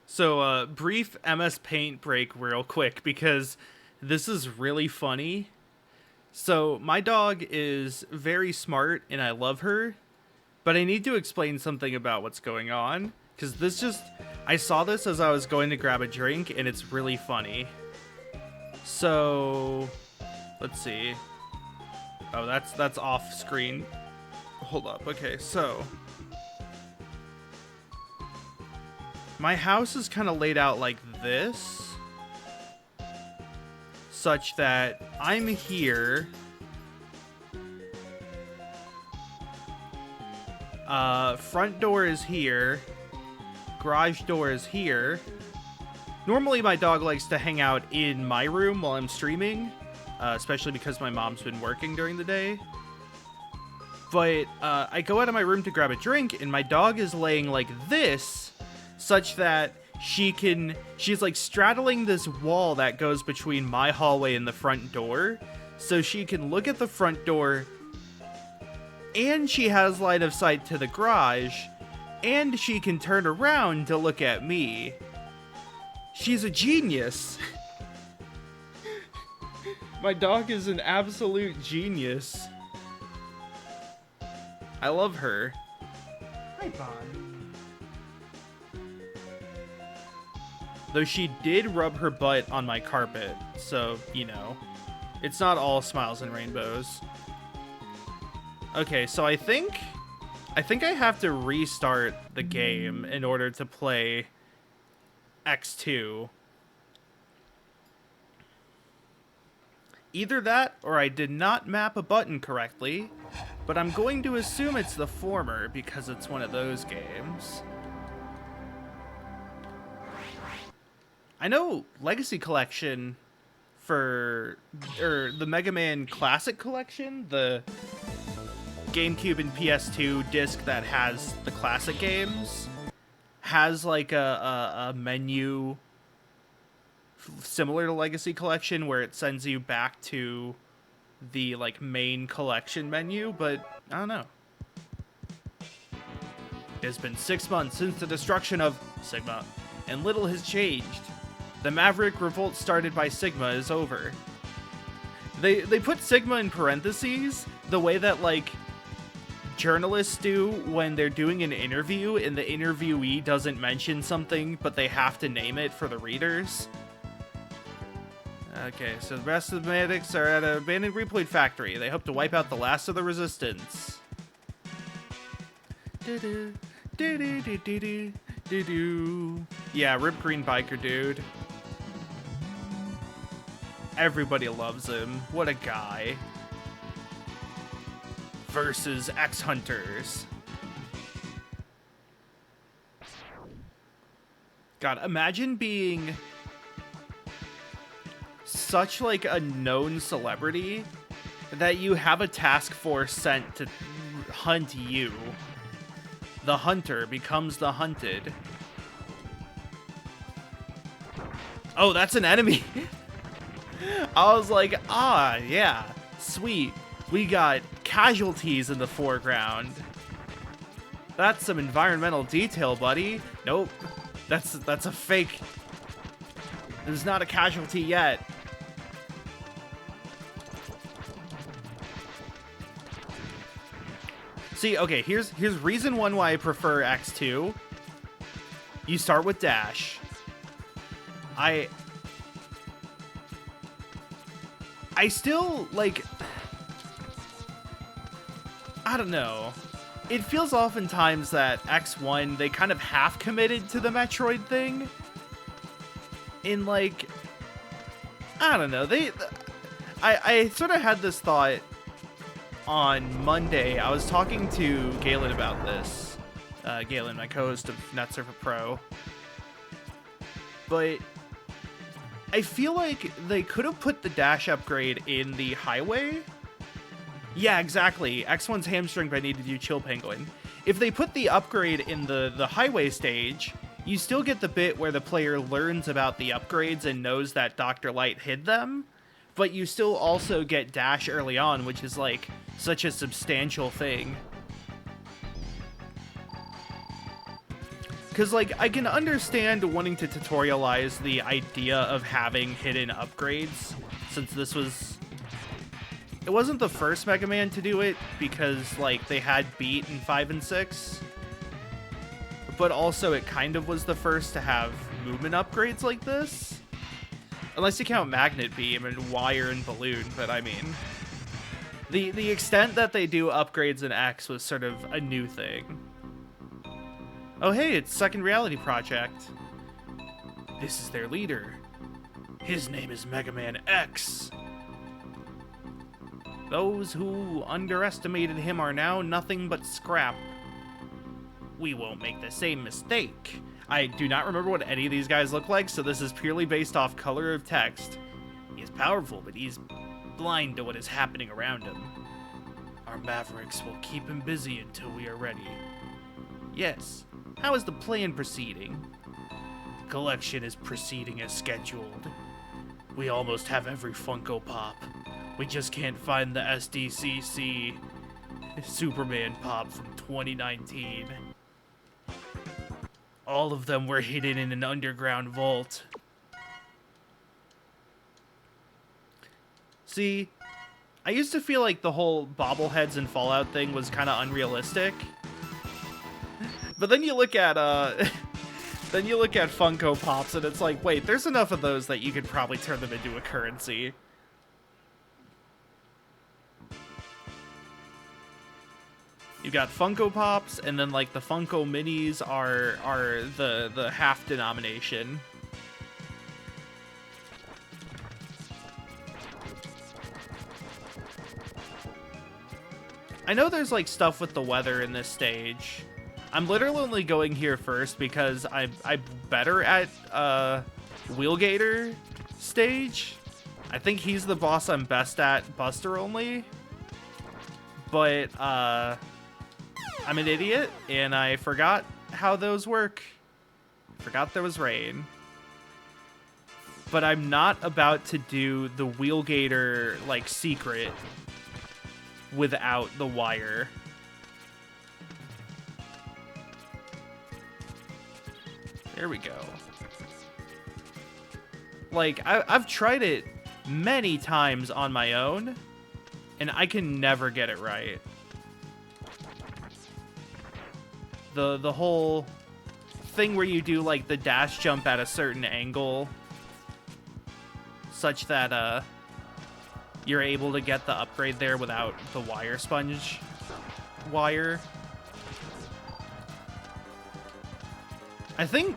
So, brief MS Paint break real quick because this is really funny. So, my dog is very smart and I love her, but I need to explain something about what's going on because I saw this as I was going to grab a drink and it's really funny. So, let's see. Oh, that's off screen. Hold up. Okay, so my house is kind of laid out like this, such that I'm here Front door is here. Garage door is here. Normally my dog likes to hang out in my room while I'm streaming, especially because my mom's been working during the day. But I go out of my room to grab a drink, and my dog is laying like this, such that she's like straddling this wall that goes between my hallway and the front door, so she can look at the front door, and she has line of sight to the garage, and she can turn around to look at me. She's a genius. My dog is an absolute genius. I love her. Hi, Bon. Though she did rub her butt on my carpet, so, you know, it's not all smiles and rainbows. Okay, so I think I have to restart the game in order to play X2. Either that, or I did not map a button correctly, but I'm going to assume it's the former because it's one of those games. I know Legacy Collection or the Mega Man Classic Collection, the GameCube and PS2 disc that has the classic games, has like a menu similar to Legacy Collection where it sends you back to the like main collection menu, but I don't know. It has been 6 months since the destruction of Sigma, and little has changed. The Maverick revolt started by Sigma is over. They put Sigma in parentheses the way that like journalists do when they're doing an interview and the interviewee doesn't mention something but they have to name it for the readers. Okay, so the rest of the medics are at an abandoned reploid factory. They hope to wipe out the last of the resistance. Yeah, Rip Green Biker dude. Everybody loves him. What a guy. Versus X-Hunters. God, imagine being such like a known celebrity that you have a task force sent to hunt you. The hunter becomes the hunted. Oh, that's an enemy. I was like, ah, yeah, sweet. We got casualties in the foreground. That's some environmental detail, buddy. Nope, that's a fake. There's not a casualty yet. See, okay, here's reason one why I prefer X2. You start with dash. I still, like, I don't know. It feels oftentimes that X1, they kind of half committed to the Metroid thing. In, like, I don't know. I sort of had this thought on Monday. I was talking to Galen about this. Galen, my co-host of NetSurfer Pro. But I feel like they could have put the dash upgrade in the highway. Yeah, exactly. X1's hamstringed, but I need to do Chill Penguin. If they put the upgrade in the highway stage, you still get the bit where the player learns about the upgrades and knows that Dr. Light hid them, but you still also get dash early on, which is like such a substantial thing. Because, like, I can understand wanting to tutorialize the idea of having hidden upgrades, since this was... It wasn't the first Mega Man to do it, because, like, they had Beat in 5 and 6. But also, it kind of was the first to have movement upgrades like this. Unless you count Magnet Beam and Wire and Balloon, but I mean... The extent that they do upgrades in X was sort of a new thing. Oh hey, it's Second Reality Project. This is their leader. His name is Mega Man X. Those who underestimated him are now nothing but scrap. we won't make the same mistake. I do not remember what any of these guys look like, so this is purely based off color of text. He is powerful, but he's blind to what is happening around him. Our mavericks will keep him busy until we are ready. Yes. How is the plan proceeding? The collection is proceeding as scheduled. We almost have every Funko Pop. We just can't find the SDCC Superman Pop from 2019. All of them were hidden in an underground vault. See, I used to feel like the whole bobbleheads and Fallout thing was kind of unrealistic. But then you look at then you look at Funko Pops and it's like, wait, there's enough of those that you could probably turn them into a currency. You got Funko Pops, and then like the Funko Minis are the half denomination. I know there's like stuff with the weather in this stage. I'm literally only going here first because I'm better at Wheelgator stage. I think he's the boss I'm best at Buster only. But I'm an idiot, and I forgot how those work. Forgot there was rain. But I'm not about to do the Wheelgator, like, secret without the wire. There we go. Like, I've tried it many times on my own, and I can never get it right. The whole thing where you do like the dash jump at a certain angle such that you're able to get the upgrade there without the wire sponge wire. I think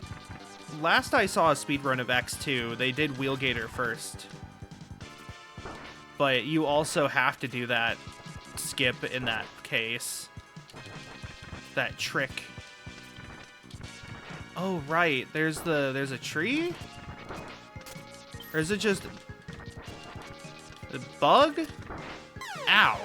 last I saw a speedrun of X2, they did Wheelgator first. But you also have to do that skip in that case. That trick. Oh right, there's a tree? Or is it just a bug? Ow.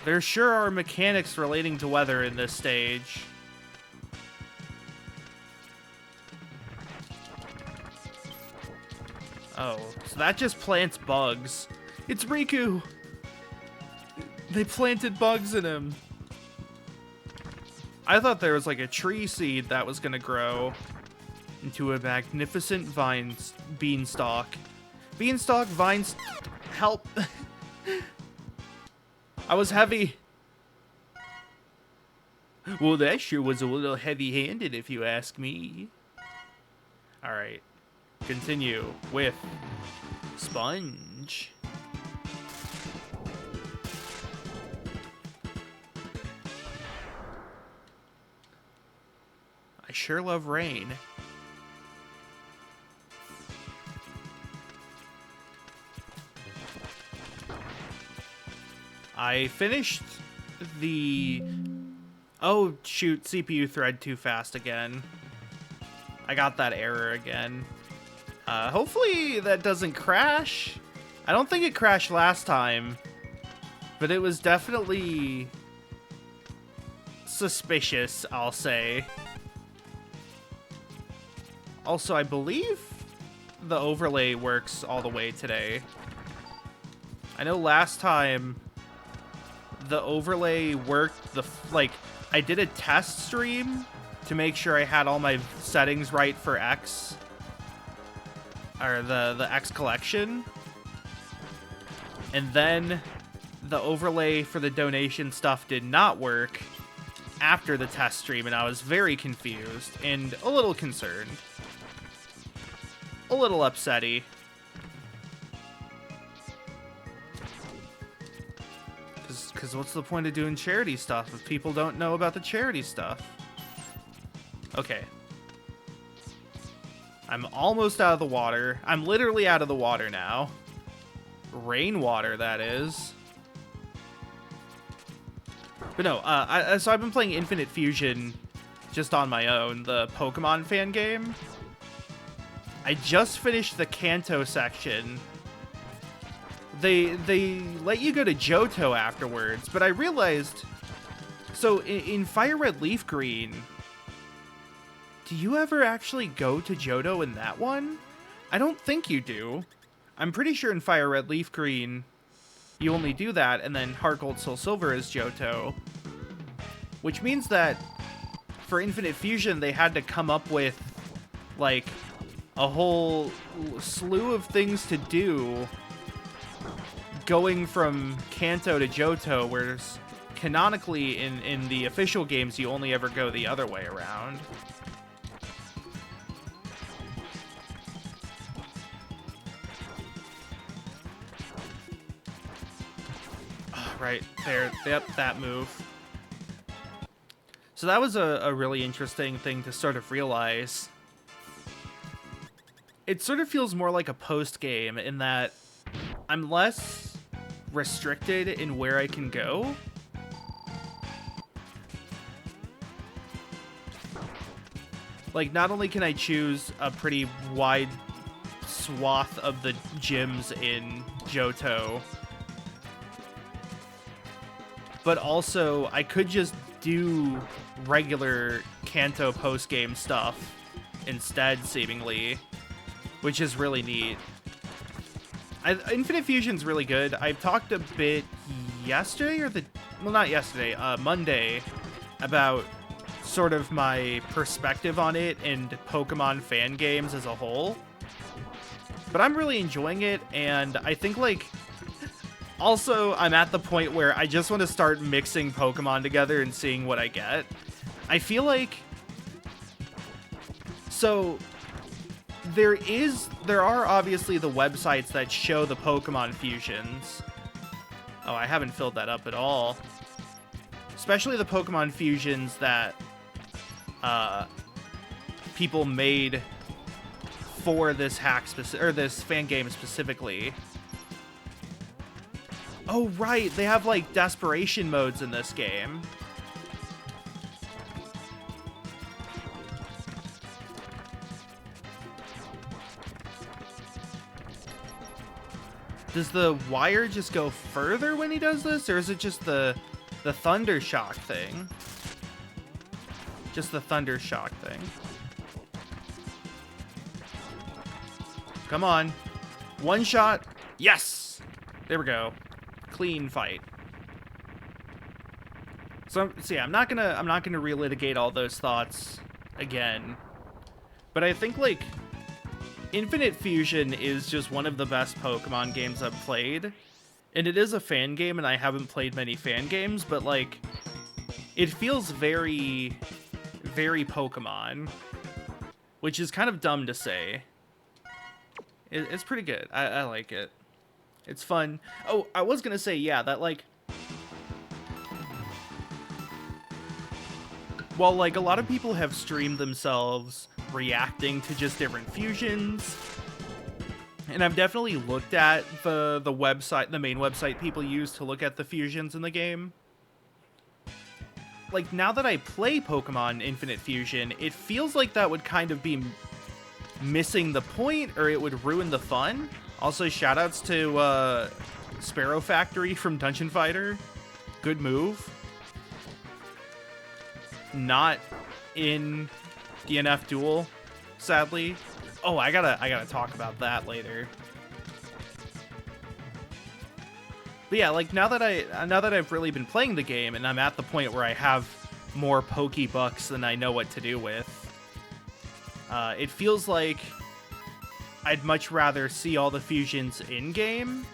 There sure are mechanics relating to weather in this stage. Oh, so that just plants bugs. It's Riku! They planted bugs in him. I thought there was like a tree seed that was gonna grow into a magnificent beanstalk. Beanstalk, vines, help. I was heavy. Well, that sure was a little heavy-handed if you ask me. Alright. Continue with Sponge. I sure love rain. I finished the... Oh, shoot, CPU thread too fast again. I got that error again. Hopefully that doesn't crash. I don't think it crashed last time, but it was definitely suspicious, I'll say. Also, I believe the overlay works all the way today. I know last time the overlay worked, I did a test stream to make sure I had all my settings right for X. Or the X collection. And then the overlay for the donation stuff did not work after the test stream, and I was very confused and a little concerned. A little upsetty. Because what's the point of doing charity stuff if people don't know about the charity stuff? Okay. I'm almost out of the water. I'm literally out of the water now. rainwater, that is. But no, so I've been playing Infinite Fusion just on my own, the Pokemon fan game. I just finished the Kanto section. They let you go to Johto afterwards, but I realized... So, in Fire Red Leaf Green, do you ever actually go to Johto in that one? I don't think you do. I'm pretty sure in Fire Red Leaf Green, you only do that, and then Heart Gold Soul Silver is Johto. Which means that for Infinite Fusion, they had to come up with, like, a whole slew of things to do going from Kanto to Johto, whereas canonically in the official games, you only ever go the other way around. Right there, yep, that move. So that was a really interesting thing to sort of realize. It sort of feels more like a post-game in that I'm less restricted in where I can go. Like, not only can I choose a pretty wide swath of the gyms in Johto, but also I could just do regular Kanto post-game stuff instead, seemingly, which is really neat. Infinite Fusion's really good. I talked a bit yesterday, well, not yesterday, Monday, about sort of my perspective on it and Pokemon fan games as a whole. But I'm really enjoying it, and I think, like, also, I'm at the point where I just want to start mixing Pokemon together and seeing what I get. I feel like... So, there are obviously the websites that show the Pokemon fusions. Oh, I haven't filled that up at all. Especially the Pokemon fusions that people made for this this fan game specifically. Oh, right. They have, like, desperation modes in this game. Does the wire just go further when he does this, or is it just the Thunder Shock thing? Just the Thunder Shock thing. Come on. One shot. Yes! There we go. Clean fight. So yeah, I'm not gonna relitigate all those thoughts again. But I think, like, Infinite Fusion is just one of the best Pokemon games I've played. And it is a fan game, and I haven't played many fan games, but, like, it feels very, very Pokemon. Which is kind of dumb to say. It's pretty good. I like it. It's fun. Oh, I was gonna say, yeah, that, like... Well, like, a lot of people have streamed themselves reacting to just different fusions. And I've definitely looked at the website, the main website people use to look at the fusions in the game. Like, now that I play Pokemon Infinite Fusion, it feels like that would kind of be missing the point, or it would ruin the fun. Also, shoutouts to Sparrow Factory from Dungeon Fighter. Good move. Not in DNF Duel, sadly. Oh, I gotta talk about that later. But yeah, like, now that I've really been playing the game, and I'm at the point where I have more Pokebucks than I know what to do with, it feels like I'd much rather see all the fusions in-game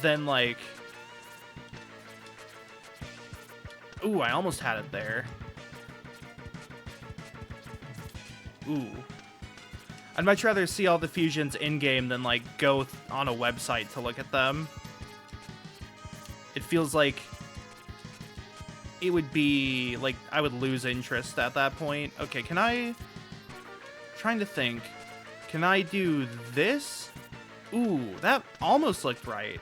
than, like... Ooh, I almost had it there. Ooh. I'd much rather see all the fusions in-game than, like, go on a website to look at them. It feels like it would be, like, I would lose interest at that point. Okay, can I... Trying to think. Can I do this? Ooh, that almost looked right.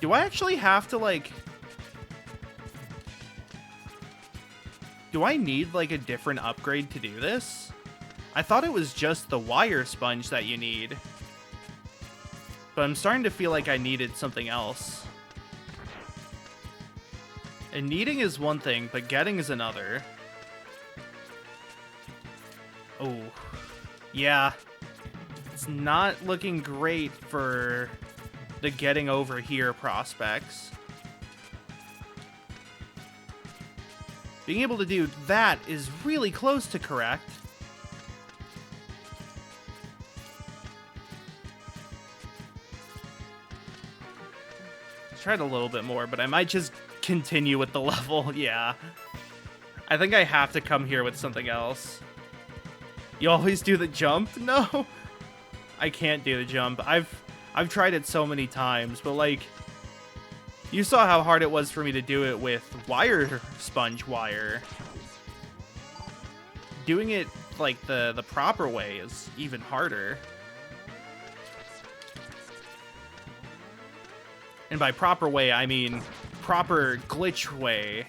Do I actually have to, like... Do I need, like, a different upgrade to do this? I thought it was just the wire sponge that you need. But I'm starting to feel like I needed something else. And needing is one thing, but getting is another. Oh. Yeah. It's not looking great for the getting over here prospects. Being able to do that is really close to correct. Tried a little bit more, but I might just continue with the level. Yeah. I think I have to come here with something else. You always do the jump? No. I can't do the jump. I've tried it so many times, but like you saw how hard it was for me to do it with wire sponge wire. Doing it like the proper way is even harder. And by proper way, I mean proper glitch way.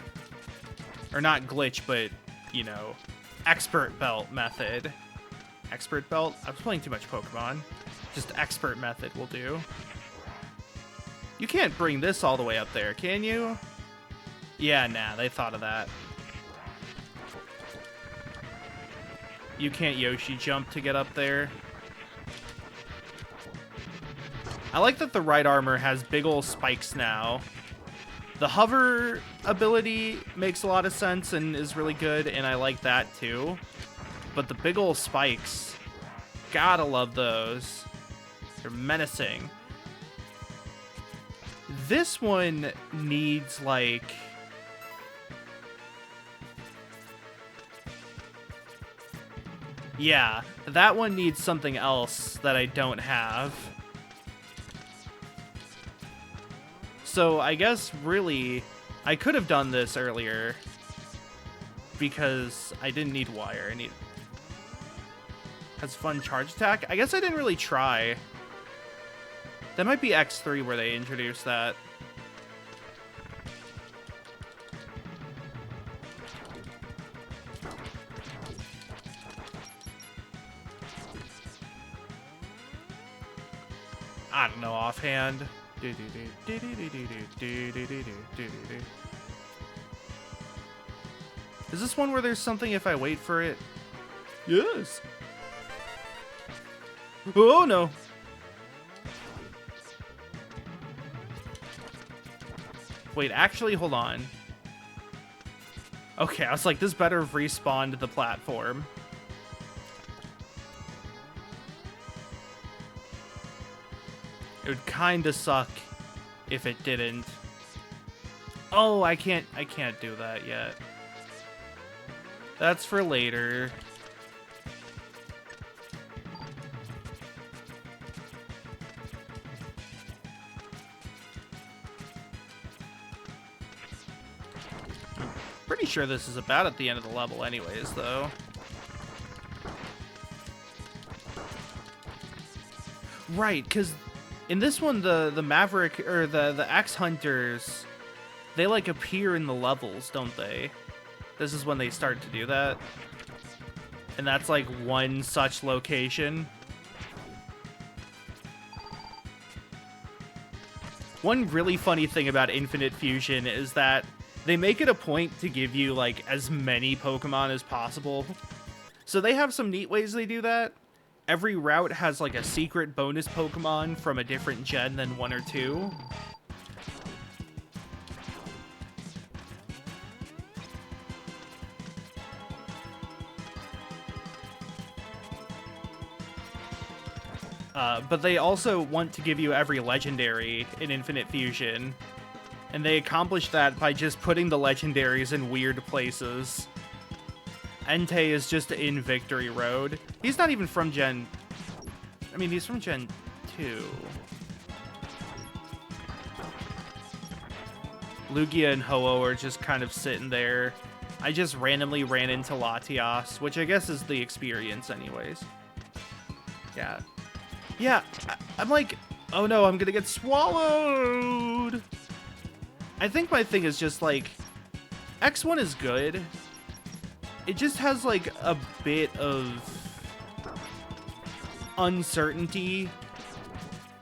Or not glitch, but, you know, expert belt method. Expert belt? I was playing too much Pokemon. Just expert method will do. You can't bring this all the way up there, can you? Yeah, nah, they thought of that. You can't Yoshi jump to get up there. I like that the right armor has big ol' spikes now. The hover ability makes a lot of sense and is really good, and I like that too. But the big ol' spikes, gotta love those. They're menacing. This one needs, like... Yeah, that one needs something else that I don't have. So I guess, really, I could have done this earlier because I didn't need wire. I need... Has fun charge attack? I guess I didn't really try. That might be X3 where they introduced that. I don't know offhand. Is this one where there's something if I wait for it? Yes. Oh no. Wait, actually, hold on. Okay, I was like, this better have respawned the platform. It would kinda suck if it didn't. Oh, I can't do that yet. That's for later. Pretty sure this is about at the end of the level anyways, though. Right, because in this one, the Maverick, or the Axe Hunters, they, like, appear in the levels, don't they? This is when they start to do that. And that's, like, one such location. One really funny thing about Infinite Fusion is that they make it a point to give you, like, as many Pokemon as possible. So they have some neat ways they do that. Every route has, like, a secret bonus Pokemon from a different gen than 1 or 2. But they also want to give you every legendary in Infinite Fusion. And they accomplish that by just putting the legendaries in weird places. Entei is just in Victory Road. He's not even from Gen... I mean, he's from Gen 2. Lugia and Ho-Oh are just kind of sitting there. I just randomly ran into Latias, which I guess is the experience anyways. Yeah. Yeah, I'm like, oh no, I'm gonna get swallowed. I think my thing is just like, X1 is good. It just has like a bit of uncertainty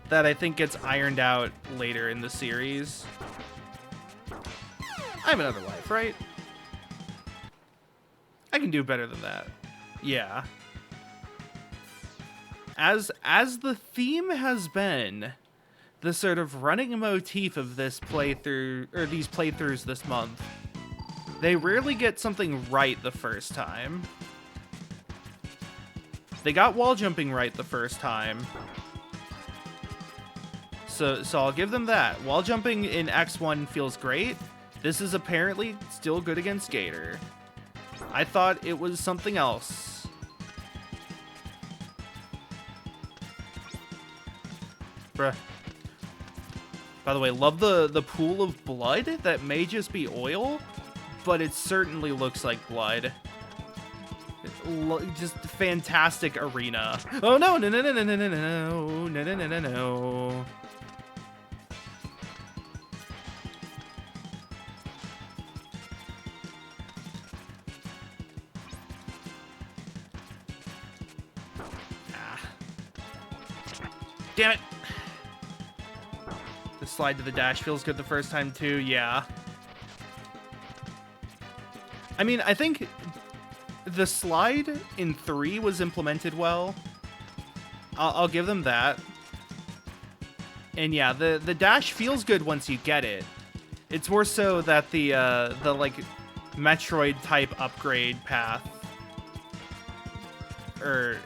that I think gets ironed out later in the series. I have another life, right? I can do better than that. Yeah. As the theme has been the sort of running motif of this playthrough, or these playthroughs this month, they rarely get something right the first time. They got wall jumping right the first time. So I'll give them that. Wall jumping in X1 feels great. This is apparently still good against Gator. I thought it was something else. Bruh. By the way, love the pool of blood. That may just be oil, but it certainly looks like blood. Just fantastic arena. Oh no, no, no, no, no, no, no, no, no, no, no, no, no. Damn it! The slide to the dash feels good the first time too, yeah. I mean, I think the slide in 3 was implemented well. I'll give them that. And yeah, the dash feels good once you get it. It's more so that the like Metroid type upgrade path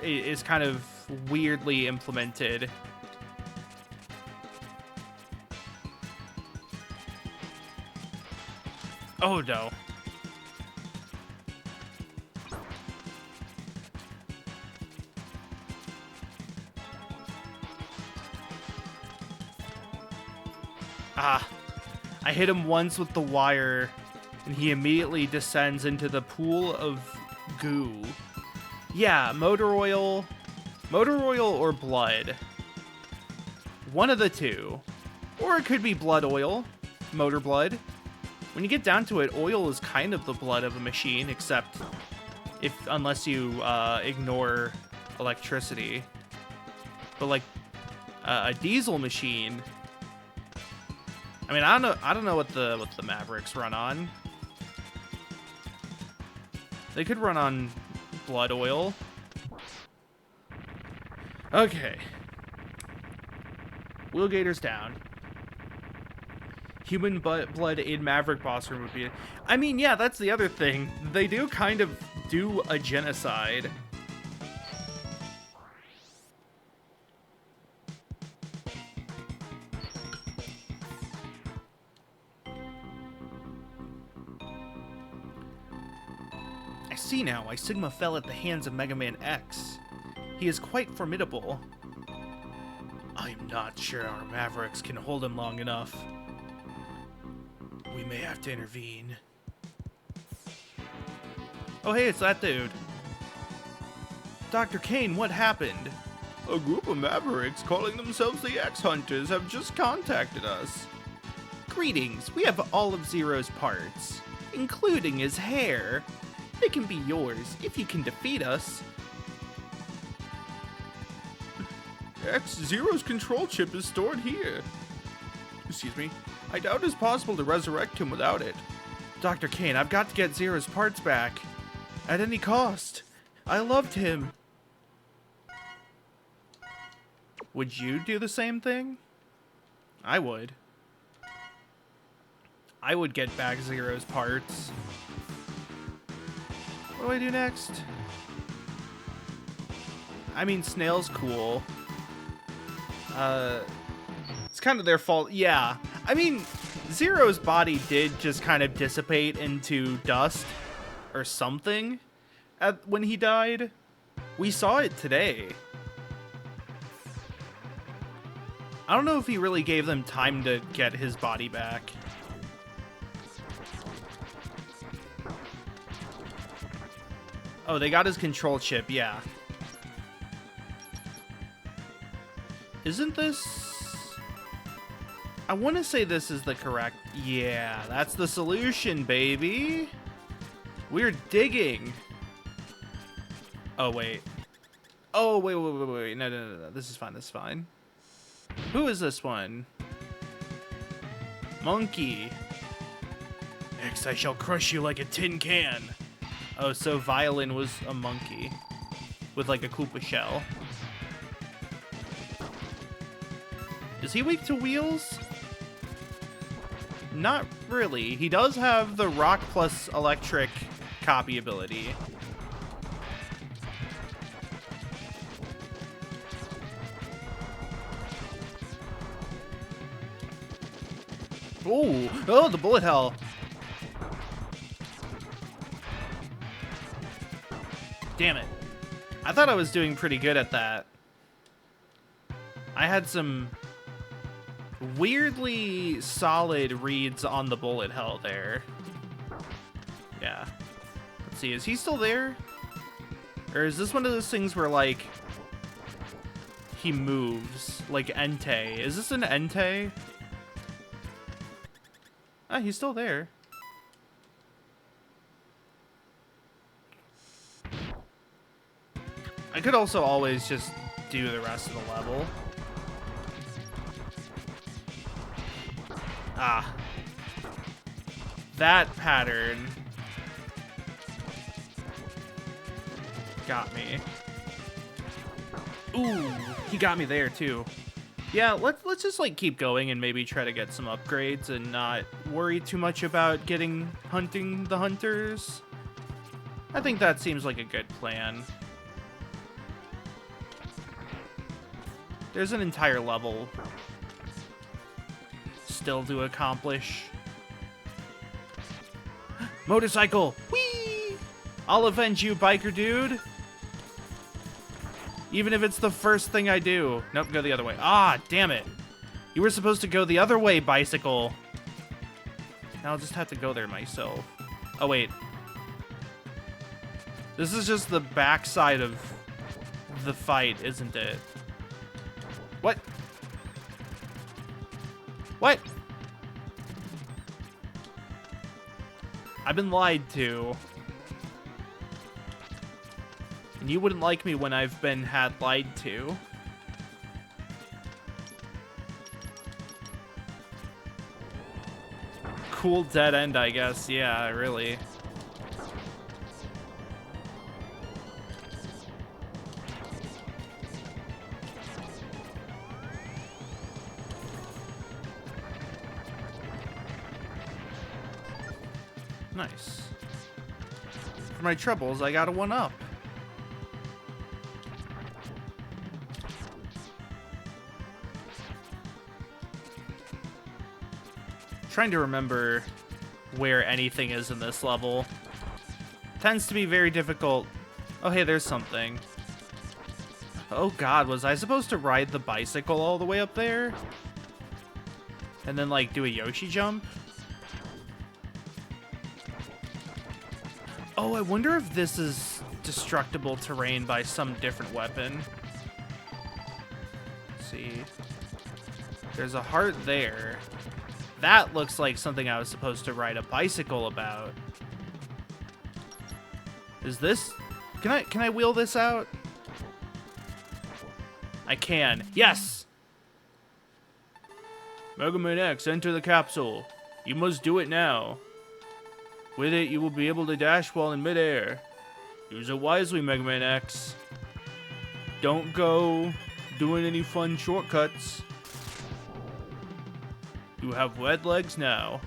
is kind of weirdly implemented. Oh no. Ah. I hit him once with the wire, and he immediately descends into the pool of goo. Yeah, motor oil or blood. One of the two. Or it could be blood oil, motor blood. When you get down to it, oil is kind of the blood of a machine, except unless you ignore electricity. But like a diesel machine, I mean, I don't know what the Mavericks run on. They could run on blood oil. Okay. Wheelgator's down. Human blood in Maverick boss room would be... I mean, yeah, that's the other thing. They do kind of do a genocide. I see now why Sigma fell at the hands of Mega Man X. He is quite formidable. I'm not sure our Mavericks can hold him long enough. We may have to intervene. Oh hey, it's that dude. Dr. Kane, what happened? A group of Mavericks calling themselves the X-Hunters have just contacted us. Greetings, we have all of Zero's parts, including his hair. They can be yours if you can defeat us. X-Zero's control chip is stored here. Excuse me. I doubt it's possible to resurrect him without it. Dr. Kane, I've got to get Zero's parts back. At any cost. I loved him. Would you do the same thing? I would. I would get back Zero's parts. What do I do next? I mean, Snail's cool. It's kind of their fault. Yeah. I mean, Zero's body did just kind of dissipate into dust or something when he died. We saw it today. I don't know if he really gave them time to get his body back. Oh, they got his control chip, yeah. Isn't this... I want to say this is the correct... Yeah, that's the solution, baby. We're digging. Oh, wait. Oh, wait. No. This is fine. This is fine. Who is this one? Monkey. Next, I shall crush you like a tin can. Oh, so Violin was a monkey with like a Koopa shell. Is he weak to wheels? Not really. He does have the rock plus electric copy ability. Ooh. Oh, the bullet hell. Damn it. I thought I was doing pretty good at that. I had some weirdly solid reads on the bullet hell there. Yeah. Let's see, is he still there? Or is this one of those things where, like, he moves? Like Entei. Is this an Entei? Ah, he's still there. I could also always just do the rest of the level. Ah. That pattern got me. Ooh, he got me there too. Yeah, let's just like keep going and maybe try to get some upgrades and not worry too much about hunting the hunters. I think that seems like a good plan. There's an entire level still to accomplish. Motorcycle! Whee! I'll avenge you, biker dude. Even if it's the first thing I do. Nope, go the other way. Ah, damn it. You were supposed to go the other way, bicycle. Now I'll just have to go there myself. Oh, wait. This is just the backside of the fight, isn't it? What? What? I've been lied to. And you wouldn't like me when I've been lied to. Cool dead end, I guess. Yeah, really. Nice. For my troubles, I got a 1-up. Trying to remember where anything is in this level. Tends to be very difficult. Oh, hey, there's something. Oh god, was I supposed to ride the bicycle all the way up there? And then, like, do a Yoshi jump? Oh, I wonder if this is destructible terrain by some different weapon. Let's see. There's a heart there. That looks like something I was supposed to ride a bicycle about. Is this... Can I wheel this out? I can. Yes! Megaman X, enter the capsule. You must do it now. With it, you will be able to dash while in midair. Use it wisely, Megaman X. Don't go doing any fun shortcuts. You have wet legs now.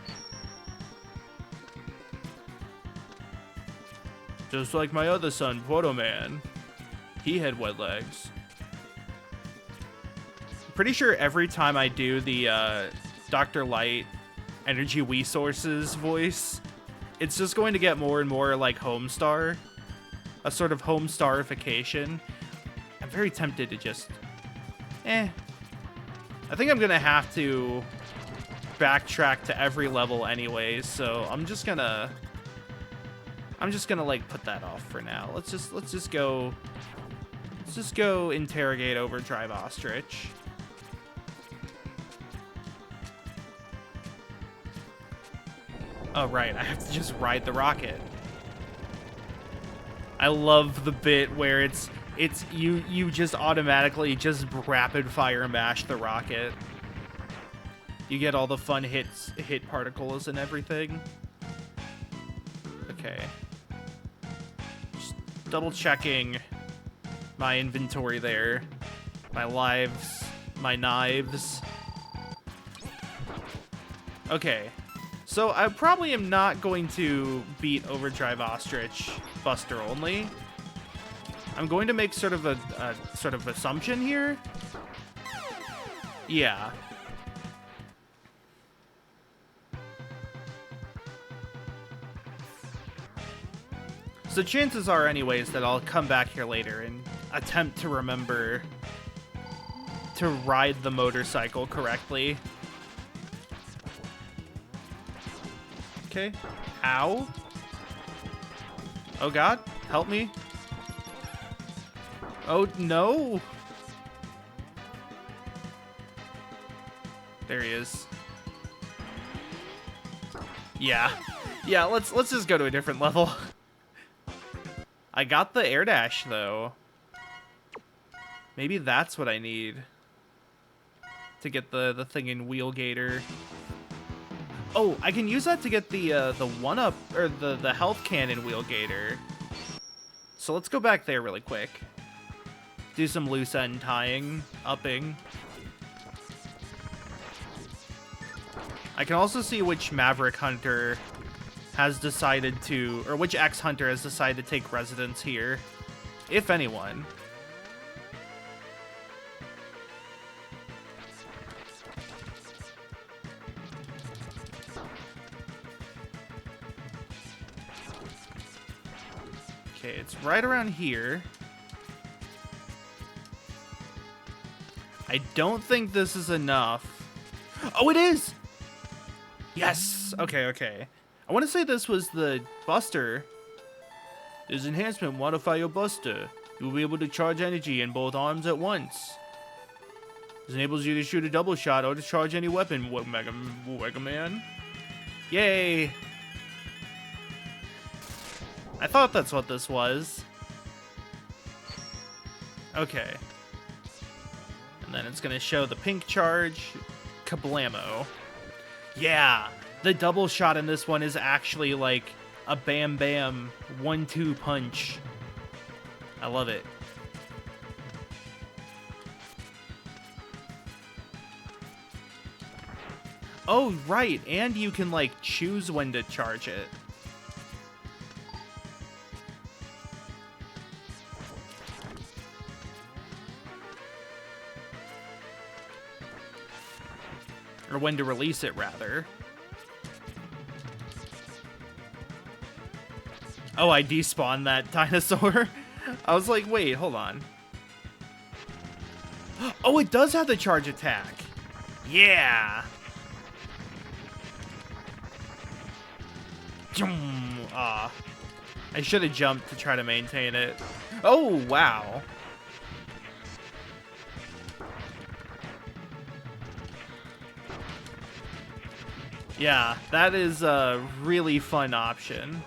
Just like my other son, Proto Man. He had wet legs. Pretty sure every time I do the Dr. Light Energy Resources voice, it's just going to get more and more like Homestar. A sort of Homestarification. I'm very tempted to just... I think I'm gonna have to backtrack to every level anyways, so I'm just gonna like put that off for now. Let's just go interrogate Overdrive Ostrich. Oh, right. I have to just ride the rocket. I love the bit where it's you just automatically just rapid fire mash the rocket. You get all the fun hit particles and everything. Okay. Just double checking my inventory there. My lives, my knives. Okay. So I probably am not going to beat Overdrive Ostrich Buster only. I'm going to make sort of a sort of assumption here. Yeah. So chances are anyways that I'll come back here later and attempt to remember to ride the motorcycle correctly. Okay. Ow. Oh god, help me. Oh no. There he is. Yeah. Yeah, let's just go to a different level. I got the air dash though. Maybe that's what I need to get the thing in Wheelgator. Oh, I can use that to get the 1-up or the health can in Wheelgator. So let's go back there really quick. Do some loose end tying, upping. I can also see which Maverick Hunter has decided to, or which X-Hunter has decided to take residence here, if anyone. Okay, it's right around here. I don't think this is enough. Oh, it is! Yes! Okay, okay. I want to say this was the Buster. This enhancement will modify your Buster. You will be able to charge energy in both arms at once. This enables you to shoot a double shot or to charge any weapon, Megaman. Yay! I thought that's what this was. Okay. And then it's gonna show the pink charge. Kablamo. Yeah! The double shot in this one is actually like a bam bam 1-2 punch. I love it. Oh, right, and you can like choose when to charge it. Or when to release it, rather. Oh, I despawned that dinosaur. I was like, wait, hold on. Oh, it does have the charge attack. Yeah. Ah. I should have jumped to try to maintain it. Oh, wow. Yeah, that is a really fun option.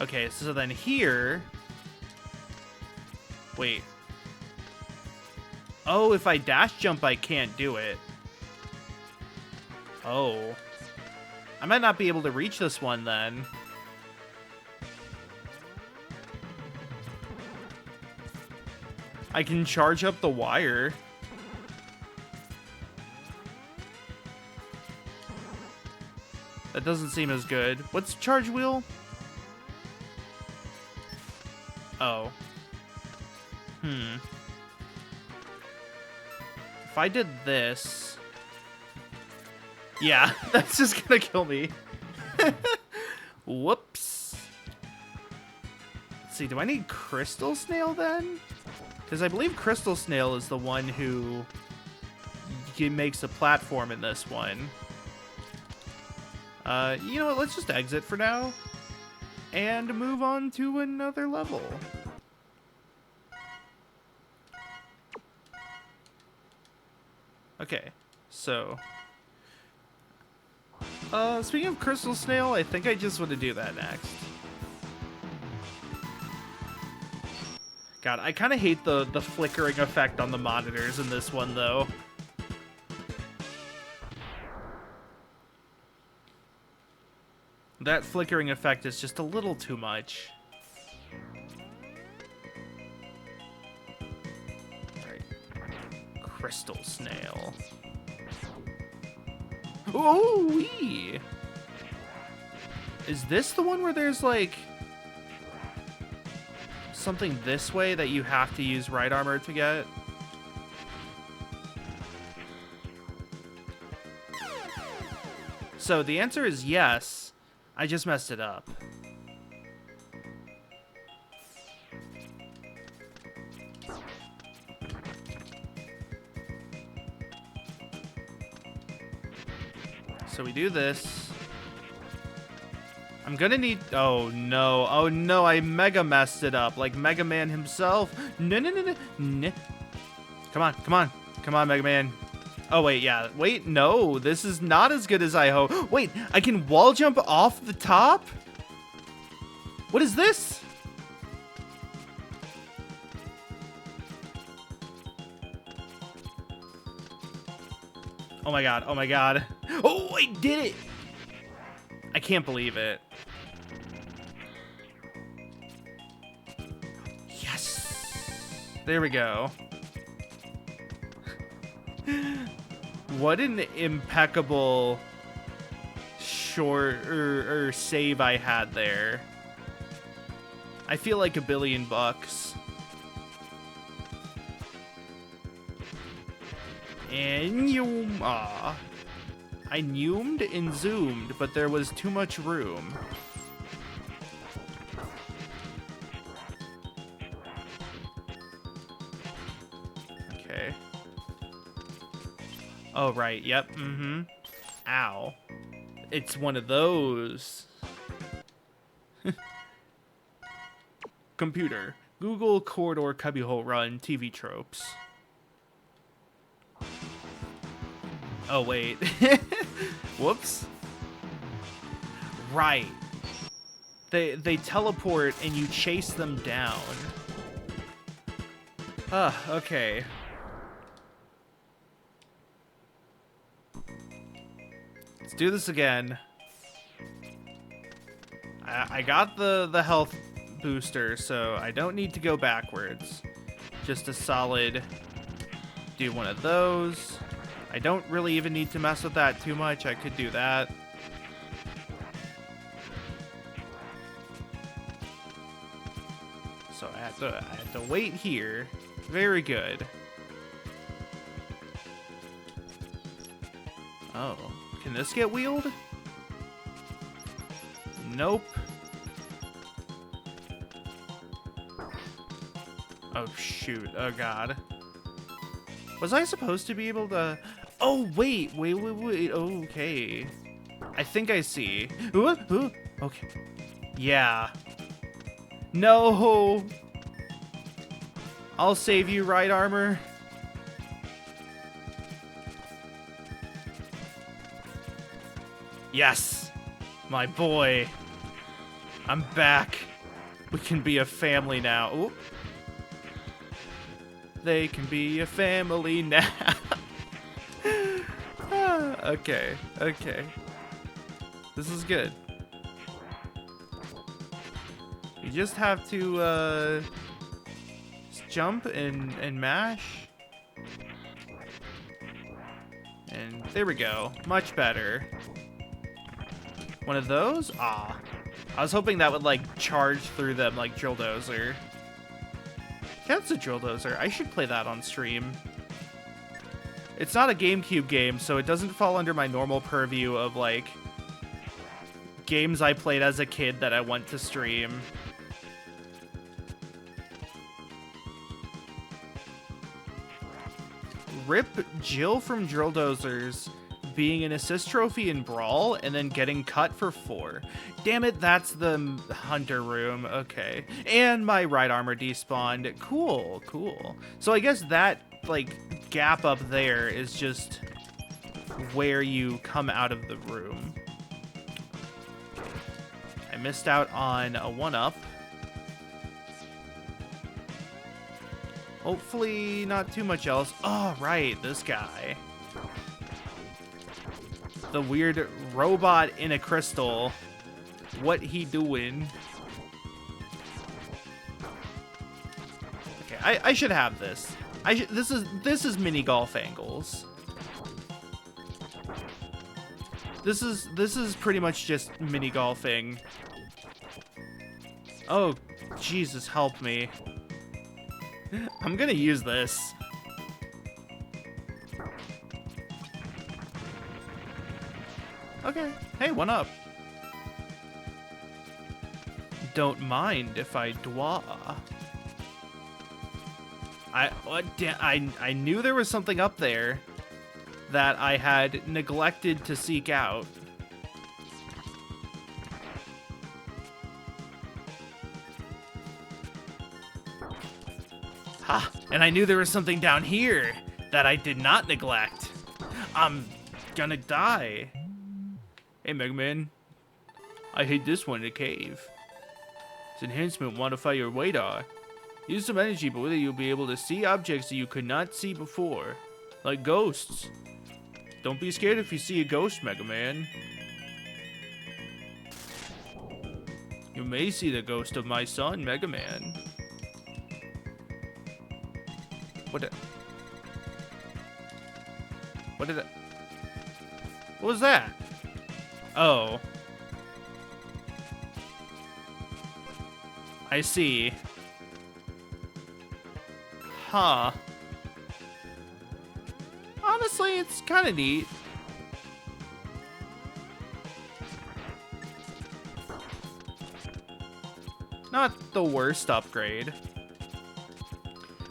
Okay, so then here... Wait. Oh, if I dash jump, I can't do it. Oh. I might not be able to reach this one then. I can charge up the wire. That doesn't seem as good. What's charge wheel? Oh. If I did this... Yeah, that's just gonna kill me. Whoops. Let's see, do I need Crystal Snail then? Because I believe Crystal Snail is the one who makes a platform in this one. You know what, let's just exit for now. And move on to another level. Okay, so Speaking of Crystal Snail, I think I just want to do that next. God, I kind of hate the flickering effect on the monitors in this one, though. That flickering effect is just a little too much. Alright. Crystal Snail. Ooh-wee! Is this the one where there's, like, something this way that you have to use right armor to get? So the answer is yes. I just messed it up. So we do this. I'm gonna need... Oh, no. Oh, no. I mega messed it up. Like Mega Man himself. No, no, no, no. No. Come on. Come on. Come on, Mega Man. Oh, wait. Yeah. Wait. No. This is not as good as I hope. Wait. I can wall jump off the top? What is this? Oh, my God. Oh, my God. Oh, I did it. I can't believe it. Yes. There we go. What an impeccable short or save I had there. I feel like $1 billion bucks. And you, I neumed and zoomed, but there was too much room. Okay. Oh, right. Yep. Mm-hmm. Ow. It's one of those. Computer. Google corridor cubbyhole run TV tropes. Oh, wait. Whoops. Right. They teleport and you chase them down. Okay. Let's do this again. I got the health booster, so I don't need to go backwards. Just a solid... Do one of those. I don't really even need to mess with that too much. I could do that. So I have to wait here. Very good. Oh, can this get wheeled? Nope. Oh shoot, oh god. Was I supposed to be able to... Oh, wait. Okay. I think I see. Okay. Yeah. No. I'll save you, right armor. Yes. My boy. I'm back. We can be a family now. Ooh. They can be a family now. Okay. This is good. You just have to just jump and mash. And there we go. Much better. One of those? Ah. I was hoping that would like charge through them like Drill Dozer. Yeah, that's a Drill Dozer. I should play that on stream. It's not a GameCube game, so it doesn't fall under my normal purview of, like, games I played as a kid that I want to stream. Rip Jill from Drill Dozers being an assist trophy in Brawl and then getting cut for 4. Damn it, that's the Hunter room. Okay. And my right armor despawned. Cool. So I guess that, like, gap up there is just where you come out of the room. I missed out on a 1-up. Hopefully not too much else. Oh, right, this guy. The weird robot in a crystal. What he doing? Okay, I should have this. This is mini golf angles. This is pretty much just mini golfing. Oh, Jesus, help me. I'm gonna use this. Okay, hey, 1-up. Don't mind if I dwa. I knew there was something up there that I had neglected to seek out. Ha! And I knew there was something down here that I did not neglect. I'm gonna die. Hey, Megaman. I hid this one in a cave. This enhancement will modify your radar. Use some energy, but with it you'll be able to see objects that you could not see before. Like ghosts. Don't be scared if you see a ghost, Megaman. You may see the ghost of my son, Megaman. What was that? Oh. I see. Huh. Honestly, it's kind of neat. Not the worst upgrade.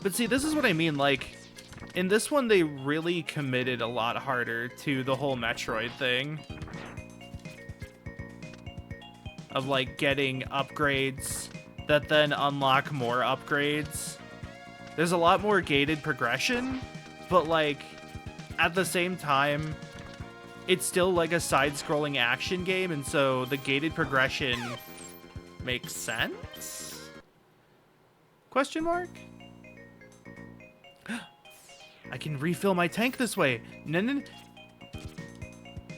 But see, this is what I mean, like, in this one they really committed a lot harder to the whole Metroid thing. Of, like, getting upgrades that then unlock more upgrades. There's a lot more gated progression, but, like, at the same time, it's still, like, a side-scrolling action game, and so the gated progression makes sense? Question mark? I can refill my tank this way. No!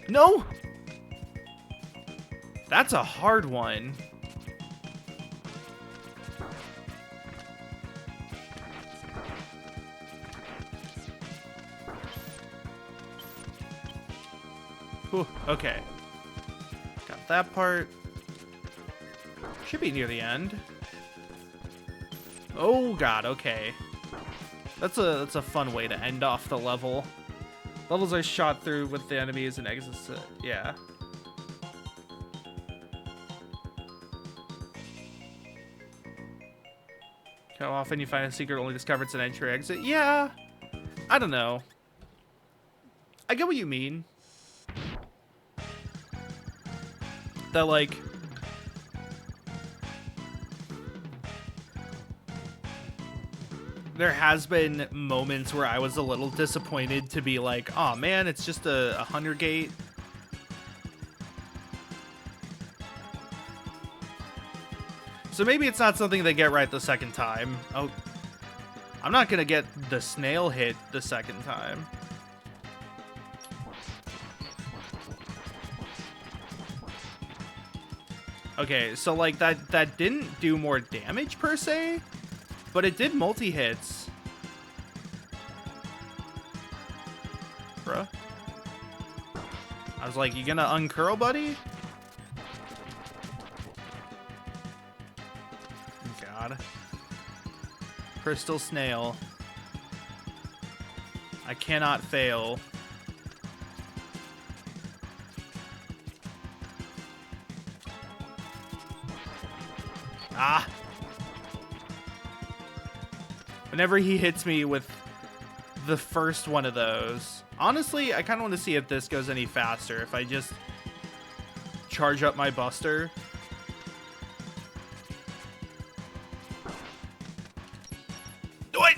No! That's a hard one. Whew, okay. Got that part. Should be near the end. Oh god, okay. That's a fun way to end off the level. Levels are shot through with the enemies and exits. Yeah. How often you find a secret only discovered it's an entry exit? Yeah. I don't know. I get what you mean. That, like, there has been moments where I was a little disappointed to be like, oh man, it's just a 100 gate. So maybe it's not something they get right the second time. Oh, I'm not gonna get the snail hit the second time. Okay, so like that didn't do more damage per se, but it did multi-hits. Bruh. I was like, you gonna uncurl, buddy? God. Crystal snail. I cannot fail. Ah! Whenever he hits me with the first one of those. Honestly, I kind of want to see if this goes any faster. If I just charge up my buster. Do it!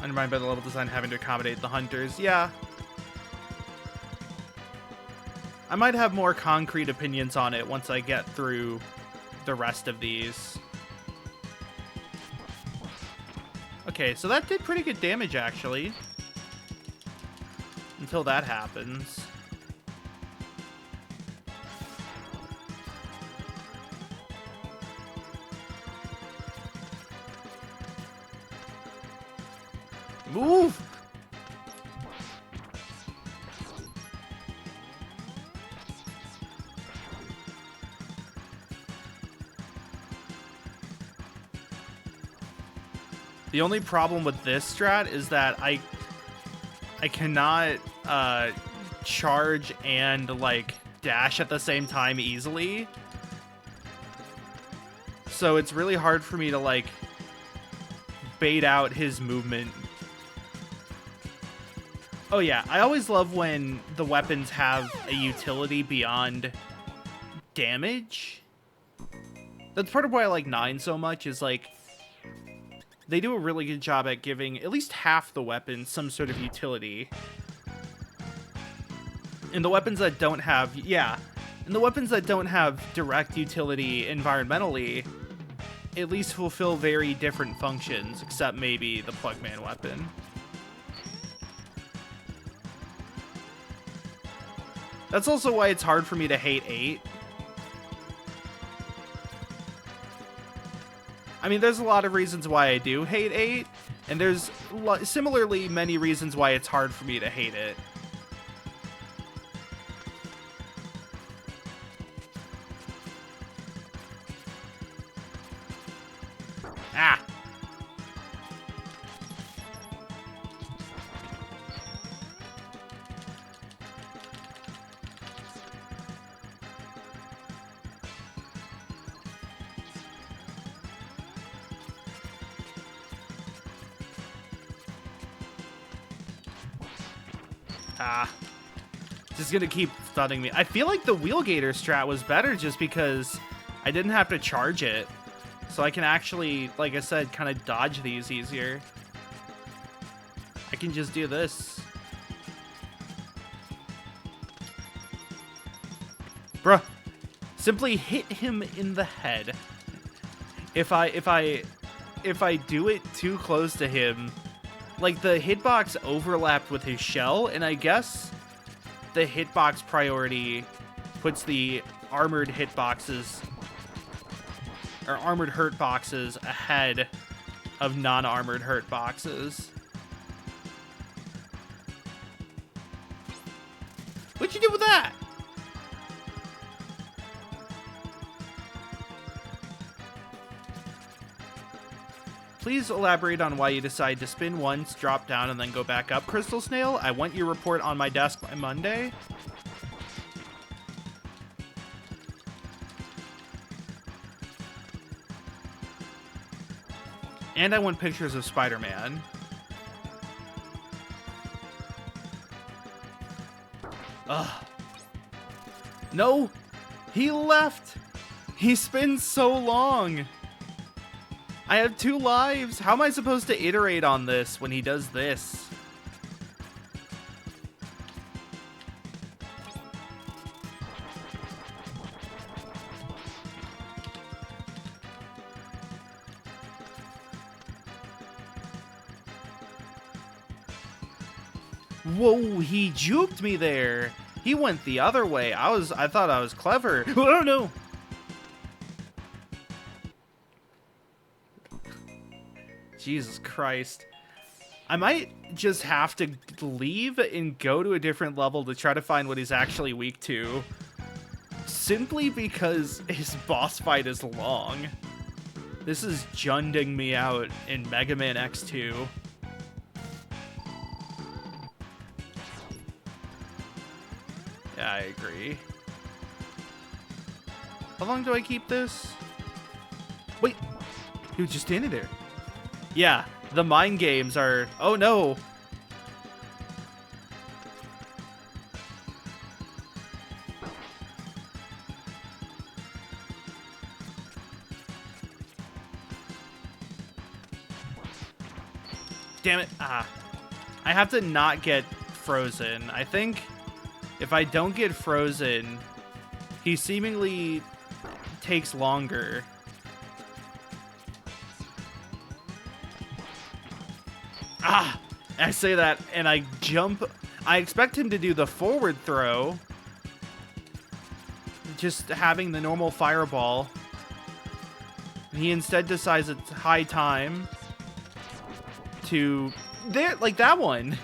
Undermined by the level design having to accommodate the hunters. Yeah. I might have more concrete opinions on it once I get through the rest of these. Okay, so that did pretty good damage, actually. Until that happens. Move! The only problem with this strat is that I cannot charge and like dash at the same time easily. So it's really hard for me to like bait out his movement. Oh yeah, I always love when the weapons have a utility beyond damage. That's part of why I like 9 so much, is like they do a really good job at giving at least half the weapons some sort of utility. And the weapons that don't have, and the weapons that don't have direct utility environmentally at least fulfill very different functions, except maybe the Plugman weapon. That's also why it's hard for me to hate 8. I mean, there's a lot of reasons why I do hate 8, and there's similarly many reasons why it's hard for me to hate it. Ah! Ah. Just gonna keep stunning me. I feel like the Wheel Gator strat was better just because I didn't have to charge it. So I can actually, like I said, kind of dodge these easier. I can just do this. Bruh. Simply hit him in the head. If I do it too close to him, like the hitbox overlapped with his shell, and I guess the hitbox priority puts the armored hitboxes or armored hurt boxes ahead of non-armored hurt boxes. What'd you do with that? Please elaborate on why you decide to spin once, drop down, and then go back up, Crystal Snail. I want your report on my desk by Monday. And I want pictures of Spider-Man. Ugh. No! He left! He spins so long! I have 2 lives! How am I supposed to iterate on this when he does this? Whoa, he juked me there! He went the other way. I thought I was clever. Oh no! Jesus Christ. I might just have to leave and go to a different level to try to find what he's actually weak to. Simply because his boss fight is long. This is junding me out in Mega Man X2. Yeah, I agree. How long do I keep this? Wait, he was just standing there. Yeah, the mind games are... Oh no! Damn it. Ah. I have to not get frozen. I think if I don't get frozen, he seemingly takes longer. Ah! I say that, and I jump. I expect him to do the forward throw. Just having the normal fireball. He instead decides it's high time to... There, like that one.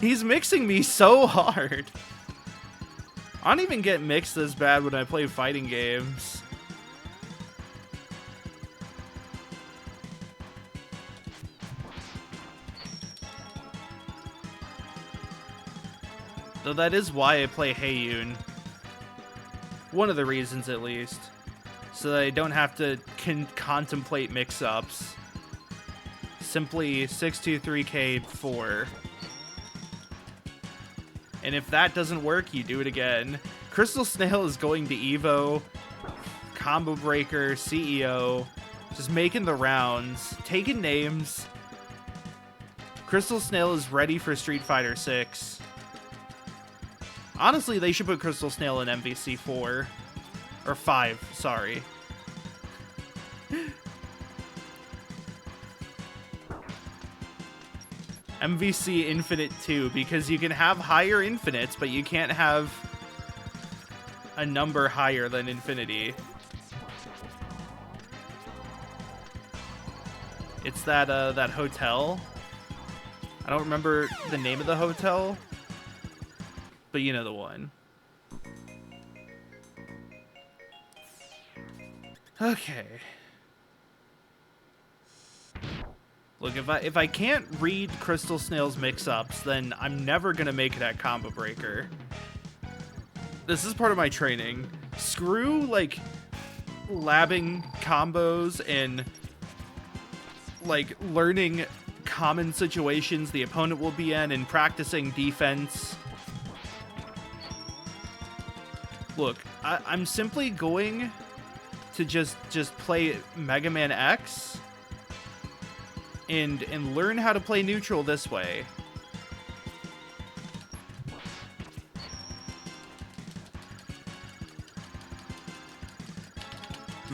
He's mixing me so hard. I don't even get mixed this bad when I play fighting games. Though that is why I play Heiyun. One of the reasons, at least. So that I don't have to contemplate mix-ups. Simply 623K4. And if that doesn't work, you do it again. Crystal Snail is going to Evo, Combo Breaker, CEO, just making the rounds, taking names. Crystal Snail is ready for Street Fighter 6. Honestly, they should put Crystal Snail in MVC 4. Or 5, sorry. MVC Infinite 2, because you can have higher infinites, but you can't have a number higher than infinity. It's that that hotel. I don't remember the name of the hotel, but you know the one. Okay. Look, if I can't read Crystal Snail's mix-ups, then I'm never gonna make it at Combo Breaker. This is part of my training. Screw, like, labbing combos and, like, learning common situations the opponent will be in and practicing defense. Look, I'm simply going to just play Mega Man X and learn how to play neutral this way.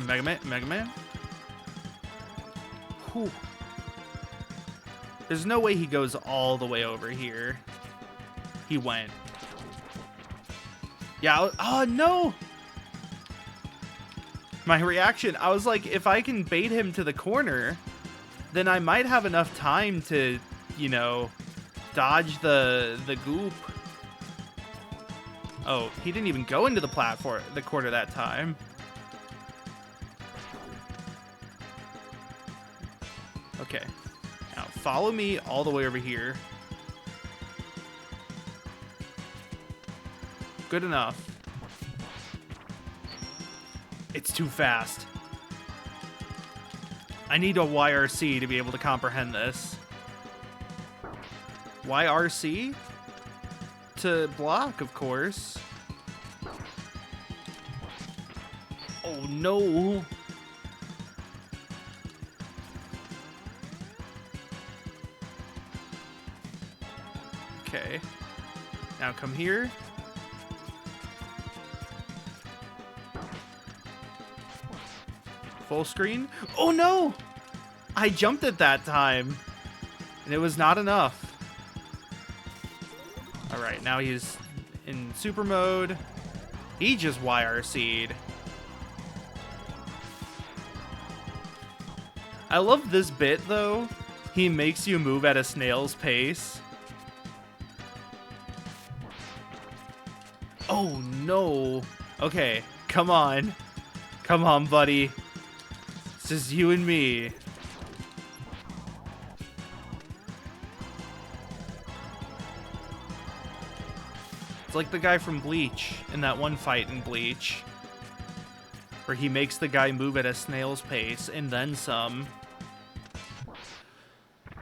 Mega Man? Whew. There's no way he goes all the way over here. He went. Yeah, oh no! My reaction, I was like, if I can bait him to the corner, then I might have enough time to, you know, dodge the goop. Oh, he didn't even go into the platform, the corner that time. Okay. Now, follow me all the way over here. Good enough. It's too fast. I need a YRC to be able to comprehend this. YRC? To block, of course. Oh, no. Okay. Now come here. Full screen. Oh no! I jumped at that time, and it was not enough. Alright, now he's in super mode. He just YRC'd. I love this bit, though. He makes you move at a snail's pace. Oh, no. Okay, come on. Come on, buddy. It's just you and me. It's like the guy from Bleach in that one fight in Bleach, where he makes the guy move at a snail's pace and then some.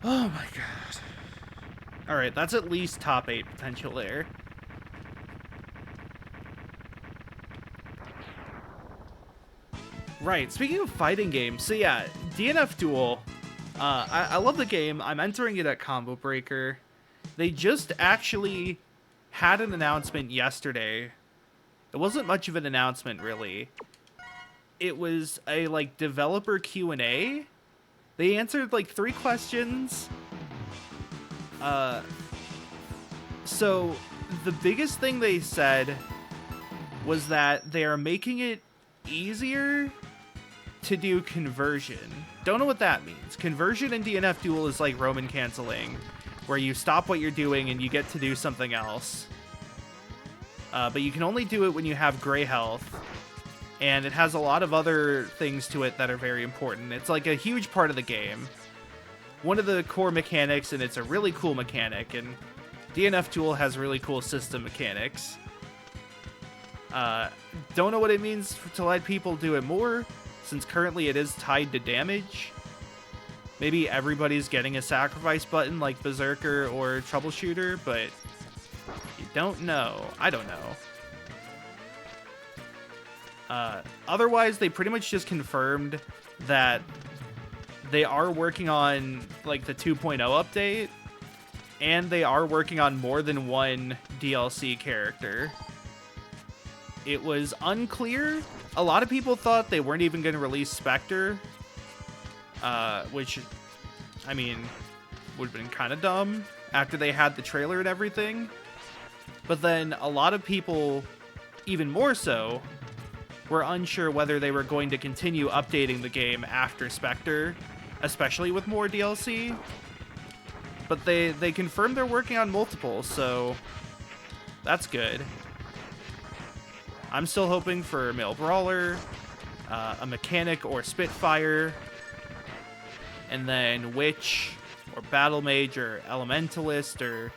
Oh my god. Alright, that's at least top 8 potential there. Right, speaking of fighting games, so yeah, DNF Duel. I love the game. I'm entering it at Combo Breaker. They just actually had an announcement yesterday. It wasn't much of an announcement, really. It was a, like, developer Q&A. They answered, like, 3 questions. So the biggest thing they said was that they are making it easier to do conversion. Don't know what that means. Conversion in DNF Duel is like Roman canceling, where you stop what you're doing and you get to do something else. But you can only do it when you have gray health, and it has a lot of other things to it that are very important. It's like a huge part of the game. One of the core mechanics, and it's a really cool mechanic, and DNF Duel has really cool system mechanics. Don't know what it means to let people do it more, since currently it is tied to damage. Maybe everybody's getting a sacrifice button like Berserker or Troubleshooter, but you don't know. I don't know. Otherwise, they pretty much just confirmed that they are working on like the 2.0 update, and they are working on more than one DLC character. It was unclear. A lot of people thought they weren't even going to release Spectre, which, I mean, would have been kind of dumb after they had the trailer and everything. But then a lot of people, even more so, were unsure whether they were going to continue updating the game after Spectre, especially with more DLC. But they confirmed they're working on multiple, so that's good. I'm still hoping for a male brawler, a mechanic or Spitfire, and then Witch or Battle Mage or Elementalist or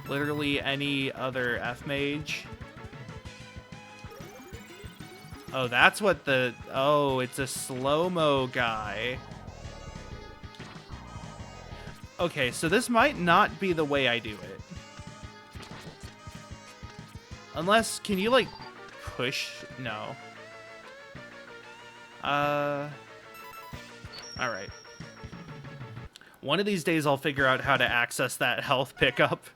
literally any other F Mage. Oh, that's what the... Oh, it's a slow-mo guy. Okay, so this might not be the way I do it. Unless, can you, like, push? No. Alright. One of these days I'll figure out how to access that health pickup.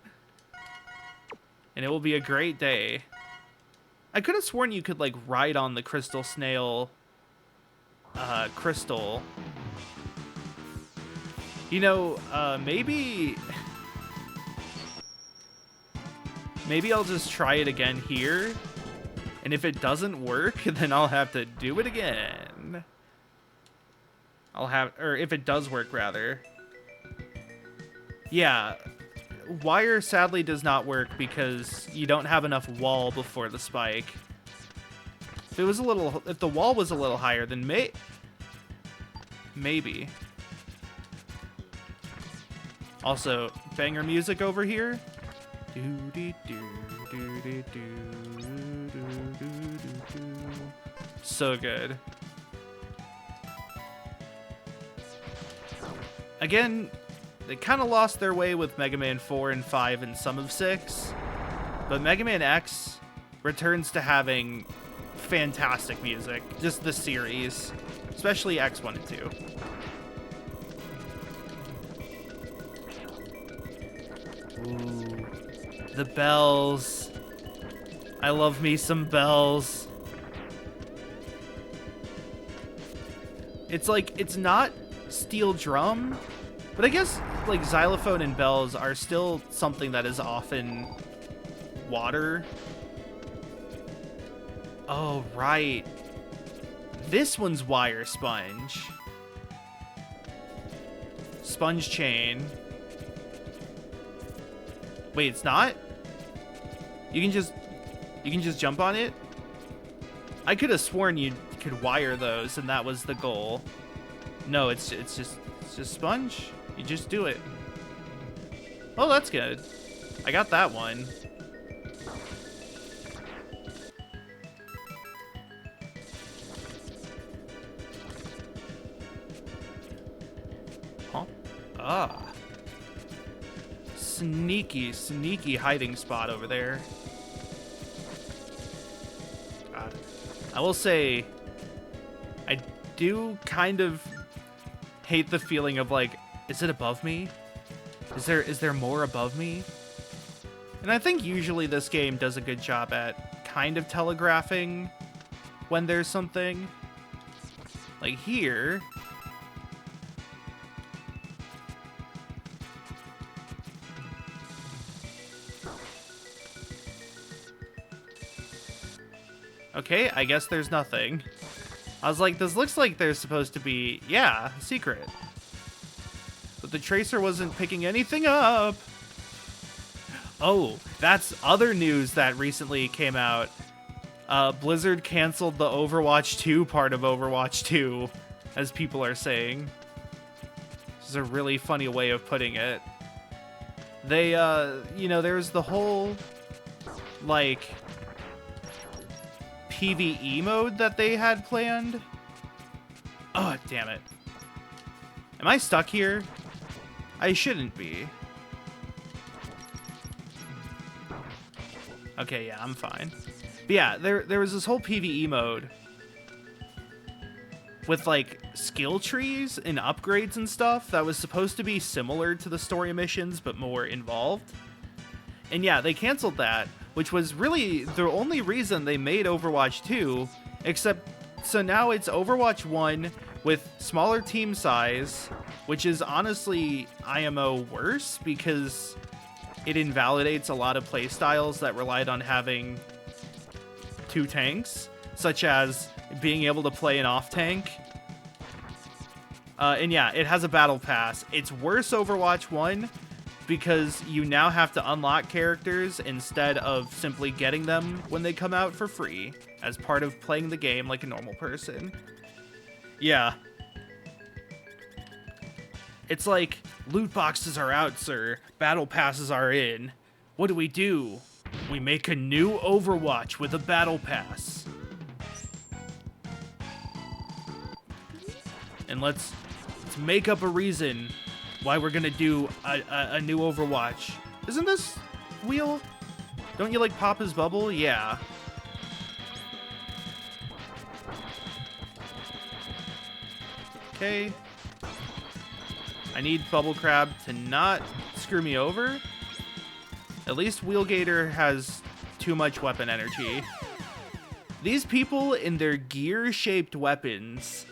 And it will be a great day. I could have sworn you could, like, ride on the Crystal Snail crystal. You know, maybe I'll just try it again here. And if it doesn't work, then I'll have to do it again. Or if it does work, rather. Yeah. Wire sadly does not work because you don't have enough wall before the spike. If the wall was a little higher, then maybe. Also, banger music over here. So good. Again, they kind of lost their way with Mega Man 4 and 5 and some of 6, but Mega Man X returns to having fantastic music. Just the series, especially X1 and 2. Ooh, the bells. I love me some bells. It's like, it's not steel drum, but I guess like xylophone and bells are still something that is often water. Oh, right. This one's wire sponge. Sponge chain. Wait, it's not? You can just jump on it? I could have sworn you could wire those and that was the goal. No, it's just sponge. You just do it. Oh, that's good. I got that one. Huh? Ah. Sneaky hiding spot over there. God. I will say, I do kind of hate the feeling of like, is it above me? Is there more above me? And I think usually this game does a good job at kind of telegraphing when there's something. Like here. Okay, I guess there's nothing. I was like, this looks like there's supposed to be, yeah, a secret. But the tracer wasn't picking anything up. Oh, that's other news that recently came out. Blizzard canceled the Overwatch 2 part of Overwatch 2, as people are saying. This is a really funny way of putting it. They, you know, there's the whole, like, PvE mode that they had planned. Oh, damn it. Am I stuck here? I shouldn't be. Okay, yeah, I'm fine. But yeah, there was this whole PvE mode with, like, skill trees and upgrades and stuff that was supposed to be similar to the story missions, but more involved. And yeah, they canceled that, which was really the only reason they made Overwatch 2, except so now it's Overwatch 1 with smaller team size, which is honestly IMO worse because it invalidates a lot of playstyles that relied on having 2 tanks, such as being able to play an off tank. And yeah, it has a battle pass. It's worse Overwatch 1 because you now have to unlock characters instead of simply getting them when they come out for free as part of playing the game like a normal person. Yeah. It's like, loot boxes are out, sir. Battle passes are in. What do? We make a new Overwatch with a battle pass. And let's make up a reason why we're gonna do a new Overwatch. Isn't this wheel? Don't you like Papa's Bubble? Yeah. Okay. I need Bubble Crab to not screw me over. At least Wheelgator has too much weapon energy. These people in their gear-shaped weapons.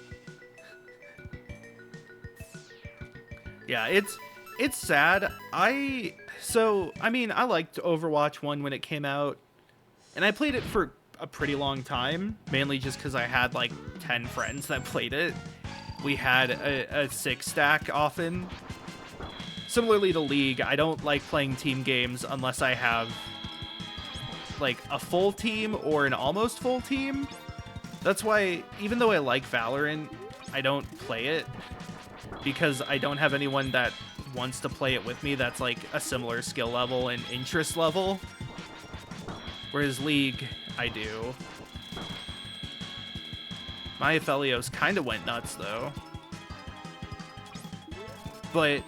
Yeah, it's sad. I mean, I liked Overwatch 1 when it came out, and I played it for a pretty long time, mainly just because I had like 10 friends that played it. We had a 6-stack often. Similarly to League, I don't like playing team games unless I have like a full team or an almost full team. That's why, even though I like Valorant, I don't play it because I don't have anyone that wants to play it with me that's like a similar skill level and interest level. Whereas League, I do. My Aphelios kind of went nuts, though. But...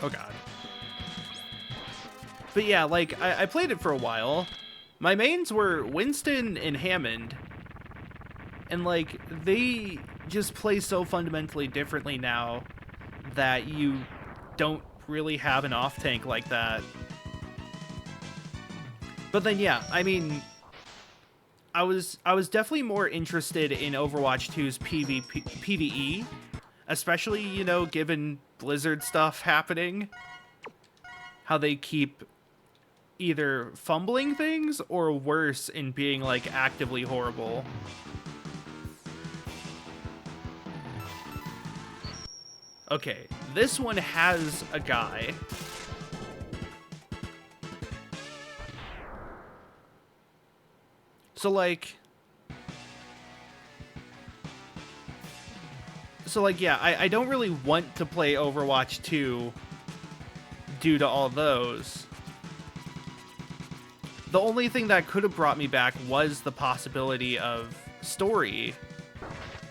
oh, God. But yeah, like, I played it for a while. My mains were Winston and Hammond. And, like, they just play so fundamentally differently now that you don't really have an off-tank like that. But then, yeah, I mean... I was definitely more interested in Overwatch 2's PvE, especially, you know, given Blizzard stuff happening. How they keep either fumbling things or worse in being, like, actively horrible. Okay, this one has a guy. So, yeah, I don't really want to play Overwatch 2 due to all those. The only thing that could have brought me back was the possibility of story.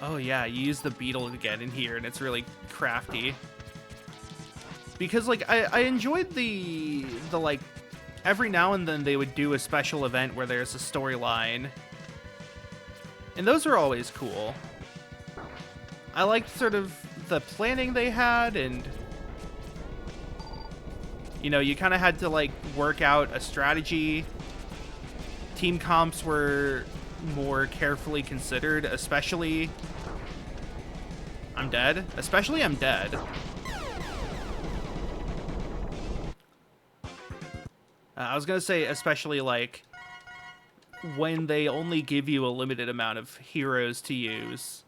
Oh, yeah, you use the beetle to get in here, and it's really crafty. Because, like, I enjoyed the like... every now and then they would do a special event where there's a storyline. And those are always cool. I liked sort of the planning they had and, You know, you kind of had to like work out a strategy. Team comps were more carefully considered, especially I'm dead. Especially I'm dead. I was gonna say especially like when they only give you a limited amount of heroes to use.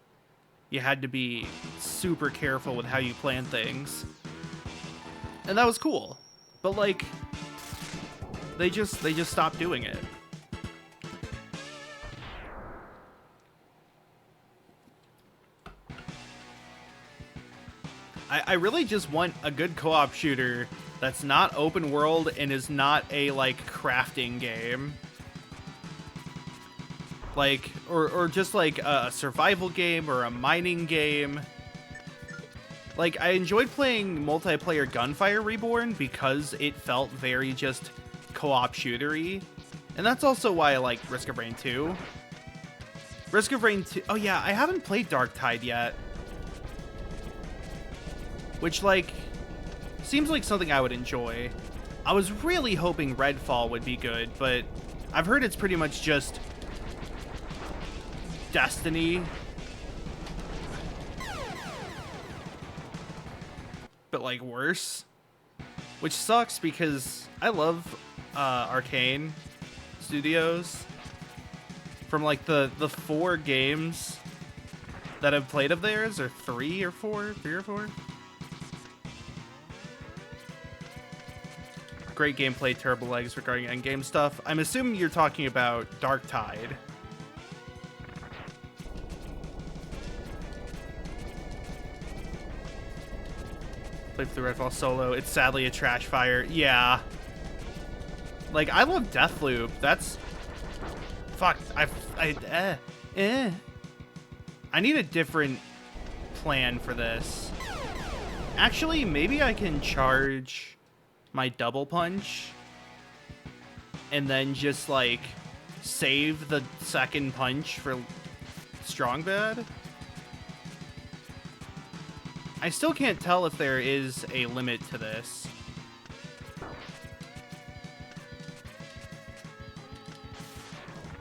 You had to be super careful with how you plan things. And that was cool. But like they just stopped doing it. I really just want a good co-op shooter that's not open world and is not a like crafting game. Like or just like a survival game or a mining game. Like I enjoyed playing multiplayer Gunfire Reborn because it felt very just co-op shootery. And that's also why I like Risk of Rain 2. Risk of Rain 2. Oh yeah, I haven't played Dark Tide yet. Which, like, seems like something I would enjoy. I was really hoping Redfall would be good, but I've heard it's pretty much just Destiny. But, like, worse. Which sucks because I love Arcane Studios. From, like, the 4 games that I've played of theirs, or 3 or 4? Great gameplay, terrible legs regarding endgame stuff. I'm assuming you're talking about Dark Tide. Played through Redfall solo. It's sadly a trash fire. Yeah. Like, I love Deathloop. That's... Fuck. I need a different plan for this. Actually, maybe I can charge my double punch and then just like save the second punch for strong bad. I still can't tell if there is a limit to this.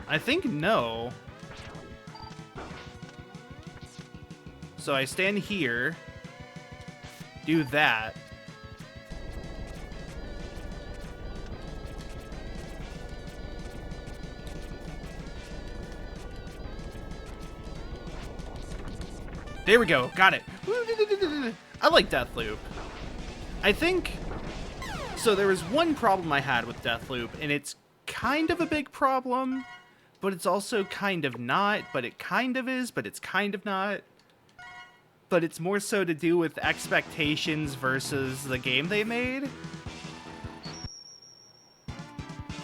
I think no. So I stand here, do that. There we go. Got it. I like Deathloop. I think... So there was one problem I had with Deathloop, and it's kind of a big problem, but it's also kind of not, but it kind of is, but it's kind of not. But it's more so to do with expectations versus the game they made.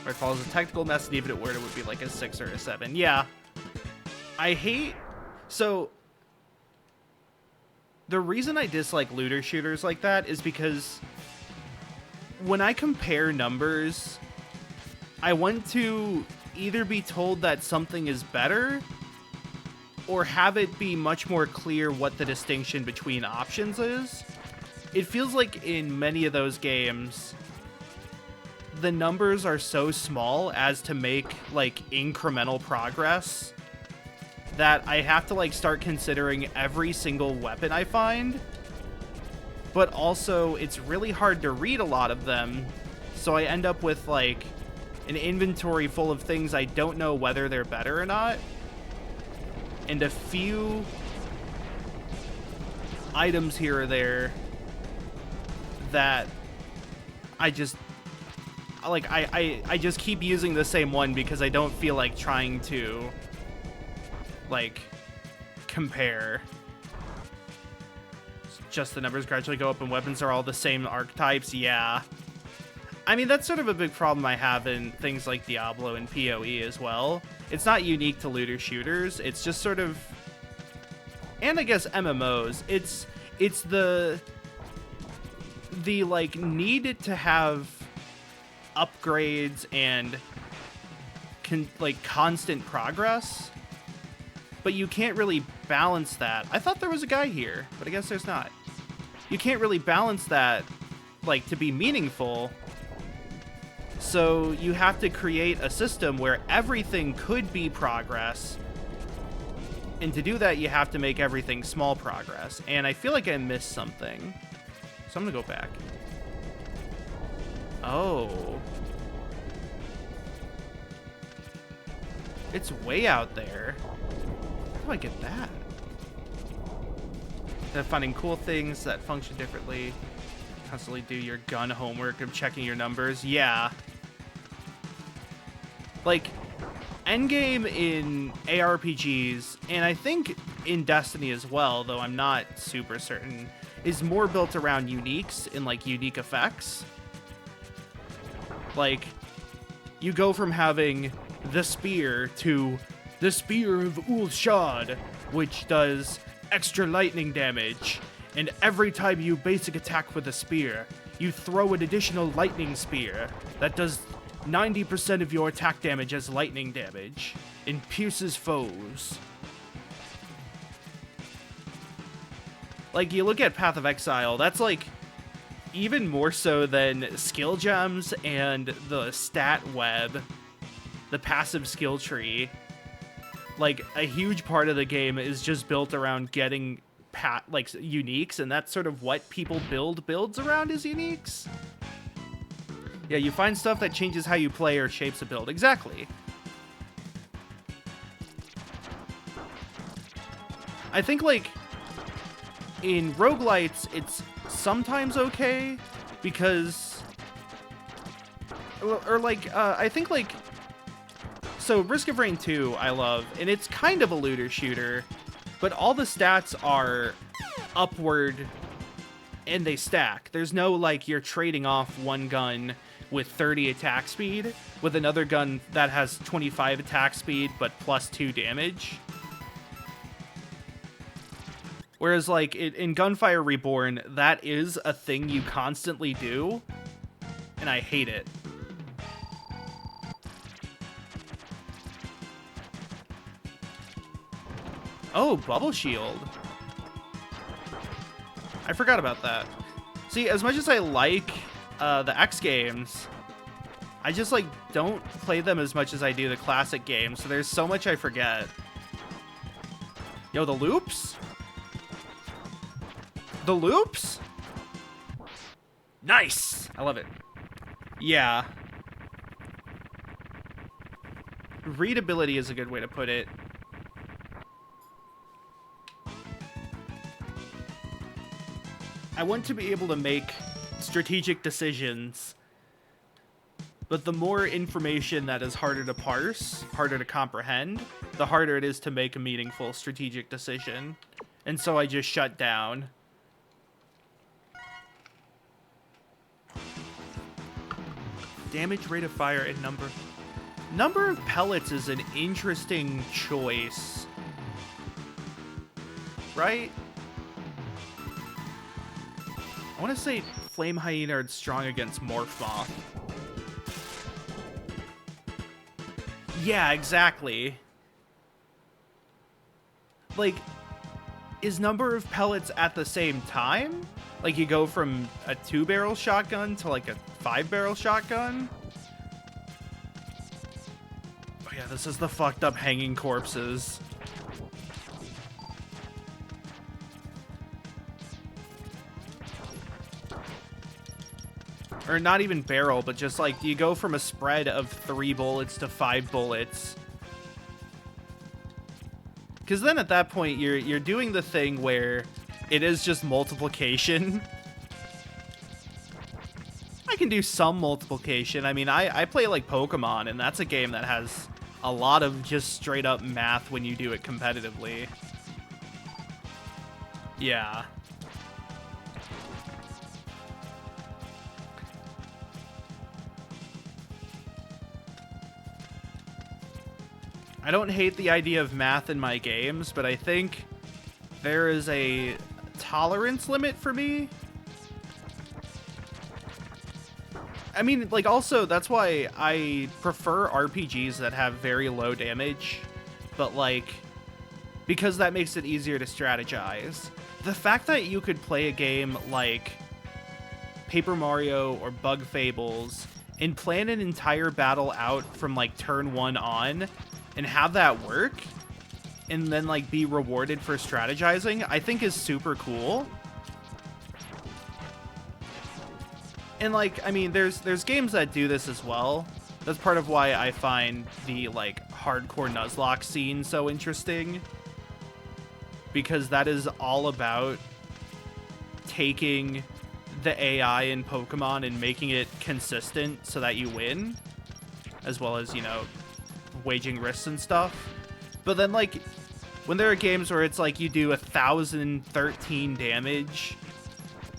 Redfall is a technical mess, and even if it were, it would be like a 6 or a 7. Yeah. I hate... So... The reason I dislike looter shooters like that is because when I compare numbers, I want to either be told that something is better or have it be much more clear what the distinction between options is. It feels like in many of those games, the numbers are so small as to make like incremental progress that I have to like start considering every single weapon I find. But also it's really hard to read a lot of them, so I end up with like an inventory full of things I don't know whether they're better or not, and a few items here or there that I just like I just keep using the same one because I don't feel like trying to like compare. Just the numbers gradually go up and weapons are all the same archetypes. Yeah, I mean that's sort of a big problem I have in things like Diablo and PoE as well. It's not unique to looter shooters, it's just sort of, and I guess MMOs, it's the like need to have upgrades and like constant progress, but you can't really balance that. I thought there was a guy here, but I guess there's not. You can't really balance that, like, to be meaningful So you have to create a system where everything could be progress. And to do that, you have to make everything small progress. And I feel like I missed something. So I'm gonna go back. Oh. It's way out there. How do I get that? They're finding cool things that function differently. Constantly do your gun homework of checking your numbers. Yeah. Like, endgame in ARPGs, and I think in Destiny as well, though I'm not super certain, is more built around uniques and, like, unique effects. Like, you go from having the spear to the Spear of Ulshad, which does extra lightning damage, and every time you basic attack with a spear, you throw an additional lightning spear that does 90% of your attack damage as lightning damage and pierces foes. Like, you look at Path of Exile, that's like even more so than skill gems and the stat web, the passive skill tree. Like, a huge part of the game is just built around getting like uniques, and that's sort of what people build builds around, is uniques. Yeah, you find stuff that changes how you play or shapes a build. Exactly. I think, like, in roguelites, it's sometimes okay, because... Or like, I think, like... So, Risk of Rain 2, I love, and it's kind of a looter shooter, but all the stats are upward, and they stack. There's no, like, you're trading off one gun with 30 attack speed with another gun that has 25 attack speed but plus 2 damage. Whereas, like, in Gunfire Reborn, that is a thing you constantly do, and I hate it. Oh, Bubble Shield. I forgot about that. See, as much as I like the X games, I just, like, don't play them as much as I do the classic games, so there's so much I forget. Yo, the loops? The loops? Nice! I love it. Yeah. Readability is a good way to put it. I want to be able to make strategic decisions, but the more information that is harder to parse, harder to comprehend, the harder it is to make a meaningful strategic decision. And so I just shut down. Damage, rate of fire, and number. Number of pellets is an interesting choice. Right? I want to say Flame Hyena are strong against Morph Moth. Yeah, exactly. Like, is number of pellets at the same time? Like, you go from a 2-barrel shotgun to, like, a 5-barrel shotgun? Oh yeah, this is the fucked up hanging corpses. Or not even barrel, but just, like, you go from a spread of 3 bullets to 5 bullets. Because then at that point, you're doing the thing where it is just multiplication. I can do some multiplication. I mean, I play, like, Pokemon, and that's a game that has a lot of just straight-up math when you do it competitively. Yeah. I don't hate the idea of math in my games, but I think there is a tolerance limit for me. I mean, like, also, that's why I prefer RPGs that have very low damage, but, like, because that makes it easier to strategize. The fact that you could play a game like Paper Mario or Bug Fables and plan an entire battle out from like turn 1 on and have that work and then like be rewarded for strategizing, I think is super cool. And like, I mean, there's games that do this as well. That's part of why I find the like hardcore Nuzlocke scene so interesting, because that is all about taking the AI in Pokemon and making it consistent so that you win, as well as, you know, waging risks and stuff. But then like when there are games where it's like you do 1,013 damage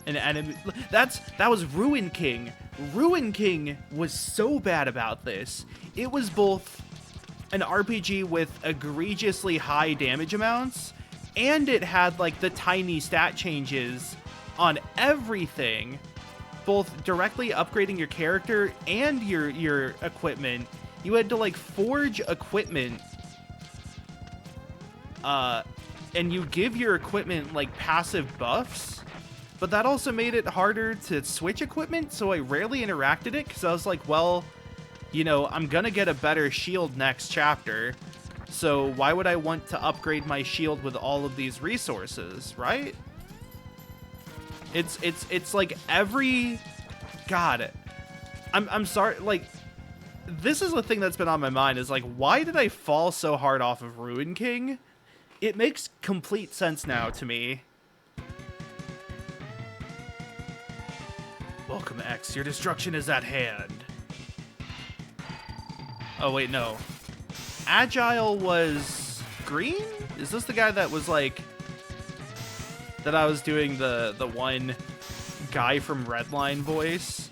an enemy, that was Ruin King. Ruin King was so bad about this. It was both an RPG with egregiously high damage amounts, and it had like the tiny stat changes on everything, both directly upgrading your character and your equipment. You had to like forge equipment, and you give your equipment like passive buffs, but that also made it harder to switch equipment, so I rarely interacted it, because I was like, well, you know, I'm gonna get a better shield next chapter, so why would I want to upgrade my shield with all of these resources, right? It's like every... God, I'm sorry, like, this is the thing that's been on my mind, is like, why did I fall so hard off of Ruin King? It makes complete sense now to me. Welcome, X. Your destruction is at hand. Oh, wait, no. Agile was green? Is this the guy that was like... that I was doing the one guy from Redline voice?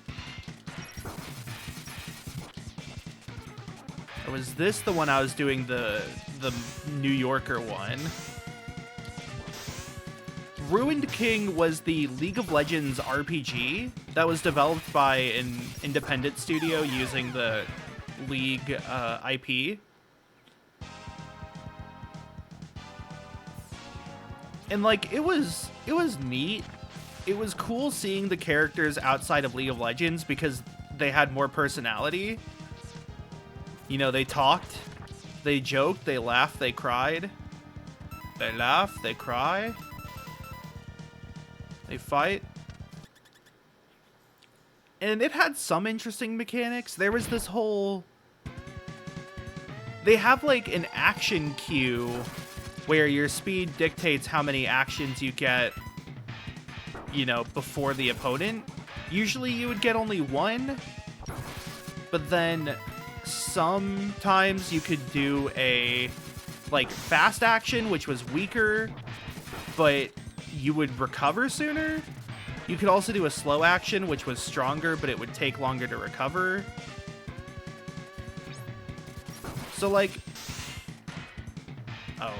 Or was this the one I was doing the New Yorker one? Ruined King was the League of Legends RPG that was developed by an independent studio using the League IP. And like, it was neat. It was cool seeing the characters outside of League of Legends because they had more personality. You know, they talked, they joked, they laughed, they cried. They laugh, they cry. They fight. And it had some interesting mechanics. There was this whole... They have like an action queue where your speed dictates how many actions you get, you know, before the opponent. Usually you would get only one, but then sometimes you could do a like fast action, which was weaker, but you would recover sooner. You could also do a slow action, which was stronger, but it would take longer to recover. So like, oh,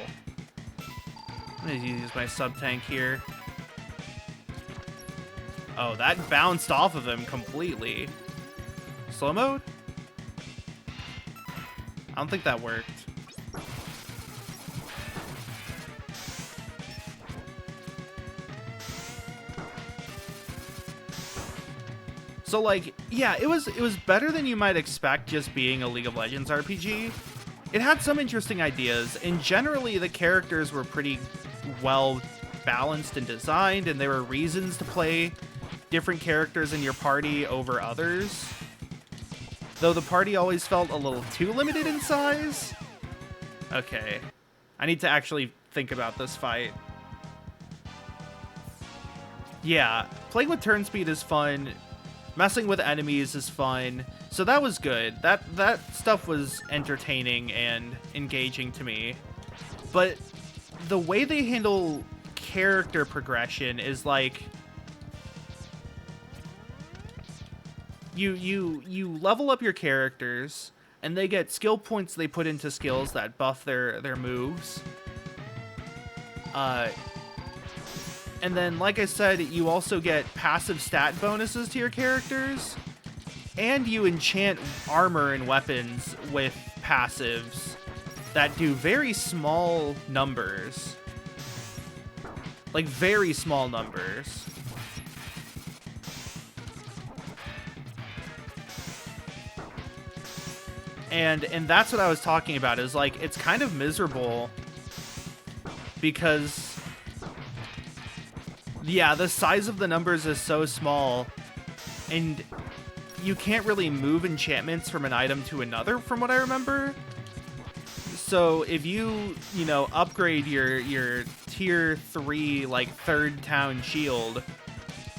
I'm gonna use my sub tank here. Oh, that bounced off of him completely. Slow mode? I don't think that worked. So like, yeah, it was better than you might expect just being a League of Legends RPG. It had some interesting ideas, and generally the characters were pretty well balanced and designed, and there were reasons to play different characters in your party over others. Though the party always felt a little too limited in size. Okay. I need to actually think about this fight. Yeah, playing with turn speed is fun. Messing with enemies is fun. So that was good. That stuff was entertaining and engaging to me. But the way they handle character progression is like, you level up your characters and they get skill points they put into skills that buff their moves. And then, like I said, you also get passive stat bonuses to your characters, and you enchant armor and weapons with passives that do very small numbers. Like, very small numbers. And that's what I was talking about, is like, it's kind of miserable because, yeah, the size of the numbers is so small, and you can't really move enchantments from an item to another, from what I remember. So if you know, upgrade your tier 3, like, 3rd town shield,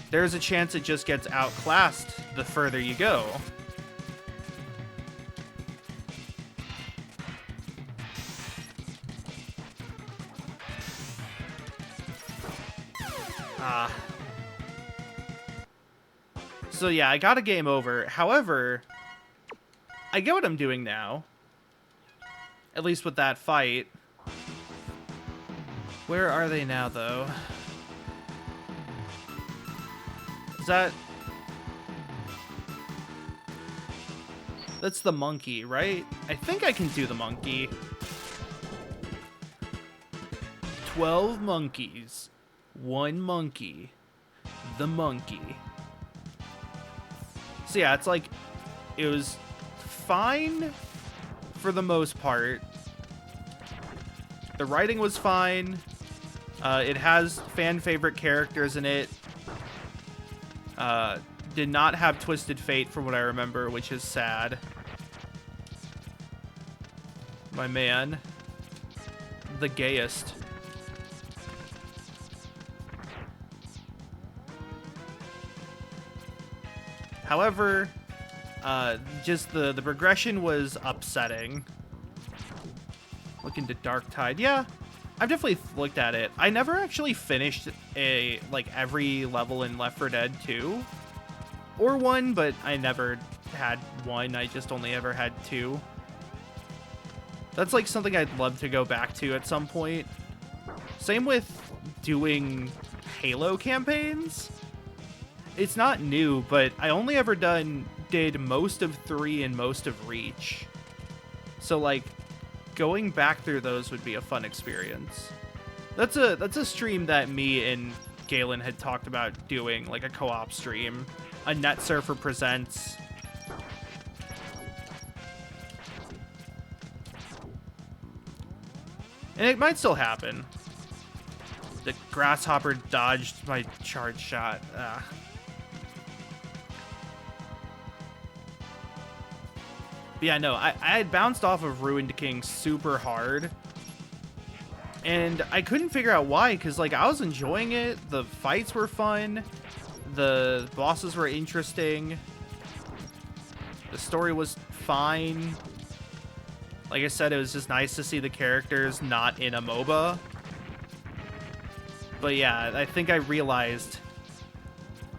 there's a chance it just gets outclassed the further you go. So yeah, I got a game over. However, I get what I'm doing now. At least with that fight. Where are they now, though? Is that... That's the monkey, right? I think I can do the monkey. 12 monkeys. 1 monkey. The monkey. So yeah, it's like, it was fine for the most part. The writing was fine. It has fan favorite characters in it. Did not have Twisted Fate from what I remember, which is sad. My man. The gayest. However, just the progression was upsetting. Look into Dark Tide. Yeah, I've definitely looked at it. I never actually finished every level in Left 4 Dead 2 or 1, but I never had 1. I just only ever had 2. That's like something I'd love to go back to at some point. Same with doing Halo campaigns. It's not new, but I only ever did most of 3 and most of Reach. So like, going back through those would be a fun experience. That's a stream that me and Galen had talked about doing, like a co-op stream. A Net Surfer Presents. And it might still happen. The grasshopper dodged my charge shot. But yeah, no, I had bounced off of Ruined King super hard. And I couldn't figure out why, because like I was enjoying it. The fights were fun. The bosses were interesting. The story was fine. Like I said, it was just nice to see the characters not in a MOBA. But yeah, I think I realized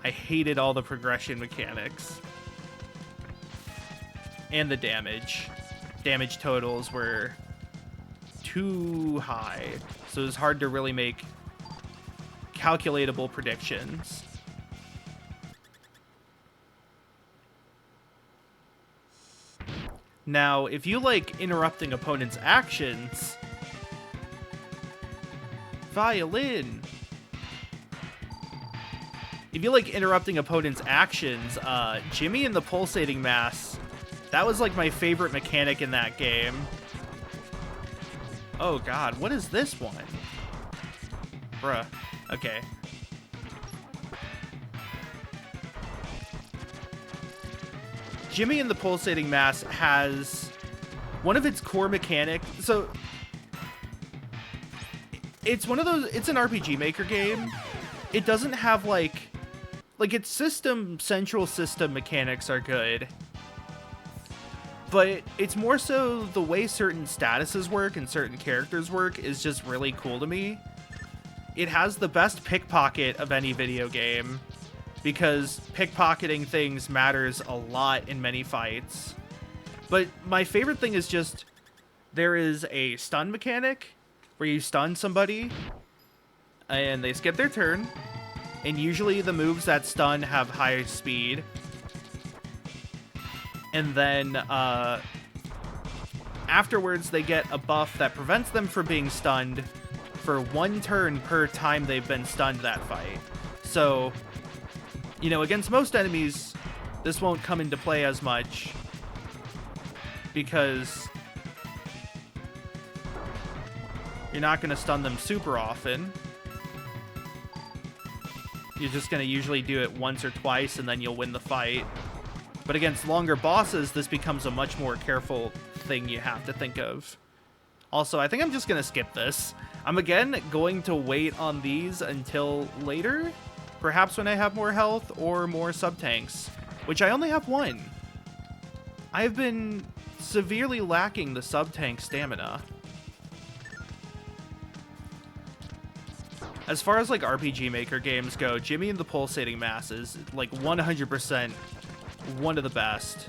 I hated all the progression mechanics. And the damage. Damage totals were too high. So it was hard to really make calculatable predictions. Now, if you like interrupting opponents' actions... Violin! If you like interrupting opponents' actions, Jimmy and the Pulsating Mass... That was like my favorite mechanic in that game. Oh god, what is this one? Bruh. Okay. Jimmy and the Pulsating Mass has one of its core mechanics. So it's one of those, it's an RPG Maker game. It doesn't have like its central system mechanics are good. But it's more so the way certain statuses work and certain characters work is just really cool to me. It has the best pickpocket of any video game, because pickpocketing things matters a lot in many fights. But my favorite thing is just, there is a stun mechanic where you stun somebody and they skip their turn. And usually the moves that stun have high speed. And then afterwards, they get a buff that prevents them from being stunned for 1 turn per time they've been stunned that fight. So, you know, against most enemies, this won't come into play as much. because you're not going to stun them super often. You're just going to usually do it once or twice, and then you'll win the fight. But against longer bosses, this becomes a much more careful thing you have to think of. Also, I think I'm just going to skip this. I'm again going to wait on these until later, perhaps when I have more health or more sub-tanks, which I only have one. I've been severely lacking the sub-tank stamina. As far as like RPG Maker games go, Jimmy and the Pulsating Mass is like 100% one of the best.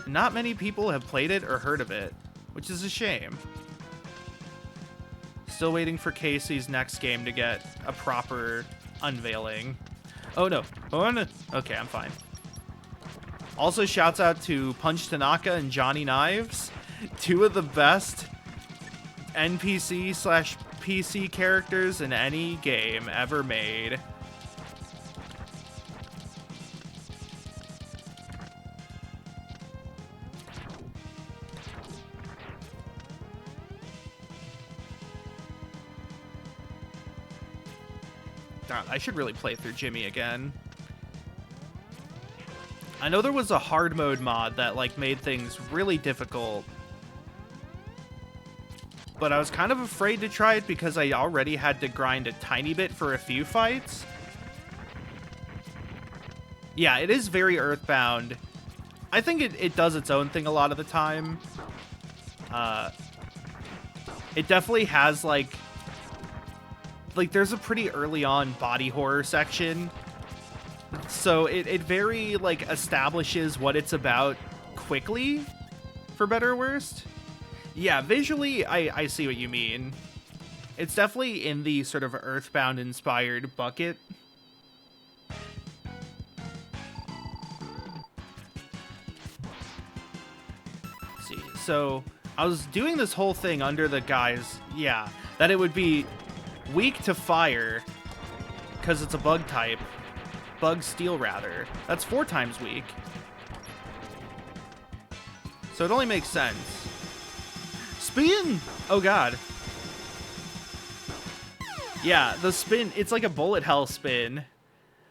Not many people have played it or heard of it, which is a shame. Still waiting for Casey's next game to get a proper unveiling. Oh no. Oh no. Okay, I'm fine. Also, shouts out to Punch Tanaka and Johnny Knives, two of the best NPC/PC characters in any game ever made. I should really play through Jimmy again. I know there was a hard mode mod that like made things really difficult, but I was kind of afraid to try it because I already had to grind a tiny bit for a few fights. Yeah, it is very Earthbound. I think it does its own thing a lot of the time. It definitely has like there's a pretty early on body horror section, so it very like establishes what it's about quickly, for better or worse. Yeah, visually I see what you mean. It's definitely in the sort of Earthbound inspired bucket. Let's see, so I was doing this whole thing under the guise, yeah, that it would be weak to fire, because it's a bug type. Bug steel, rather. That's 4 times weak. So it only makes sense. Spin! Oh god. Yeah, the spin, it's like a bullet hell spin.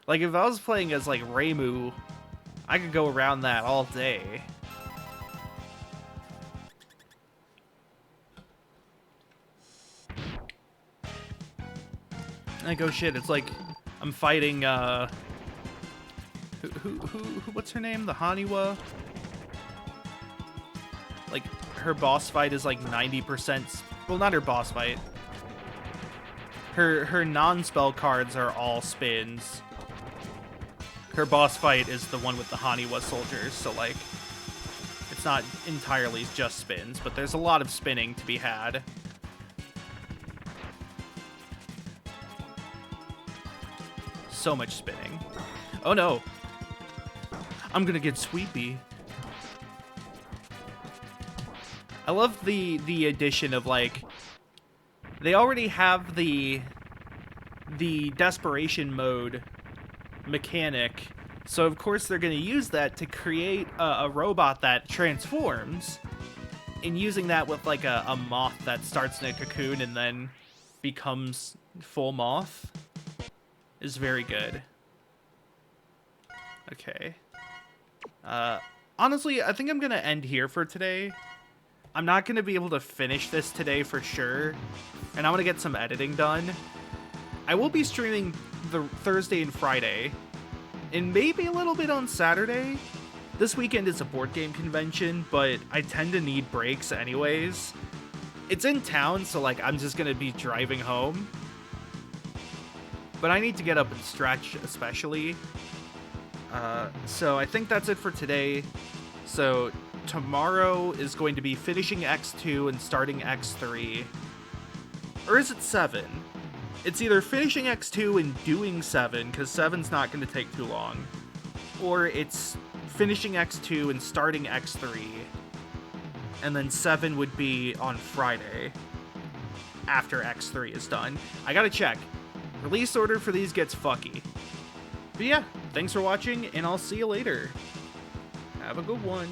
Like, if I was playing as, like, Reimu, I could go around that all day. Like, oh shit, it's like I'm fighting, what's her name? The Haniwa? Like, her boss fight is like 90%, well, not her boss fight. Her non-spell cards are all spins. Her boss fight is the one with the Haniwa soldiers, so like, it's not entirely just spins, but there's a lot of spinning to be had. So much spinning. Oh no. I'm gonna get sweepy. I love the addition of like, they already have the desperation mode mechanic, so of course they're gonna use that to create a robot that transforms, and using that with like a moth that starts in a cocoon and then becomes full moth is very good. Okay. Honestly, I think I'm gonna end here for today. I'm not gonna be able to finish this today for sure, and I want to get some editing done. I will be streaming the Thursday and Friday, and maybe a little bit on Saturday. This weekend is a board game convention, but I tend to need breaks anyways. It's in town, so like I'm just gonna be driving home. But I need to get up and stretch, especially. So I think that's it for today. So tomorrow is going to be finishing X2 and starting X3. Or is it 7? It's either finishing X2 and doing 7, because 7's not going to take too long. Or it's finishing X2 and starting X3. And then 7 would be on Friday, after X3 is done. I gotta check. Release order for these gets fucky. But yeah, thanks for watching, and I'll see you later. Have a good one.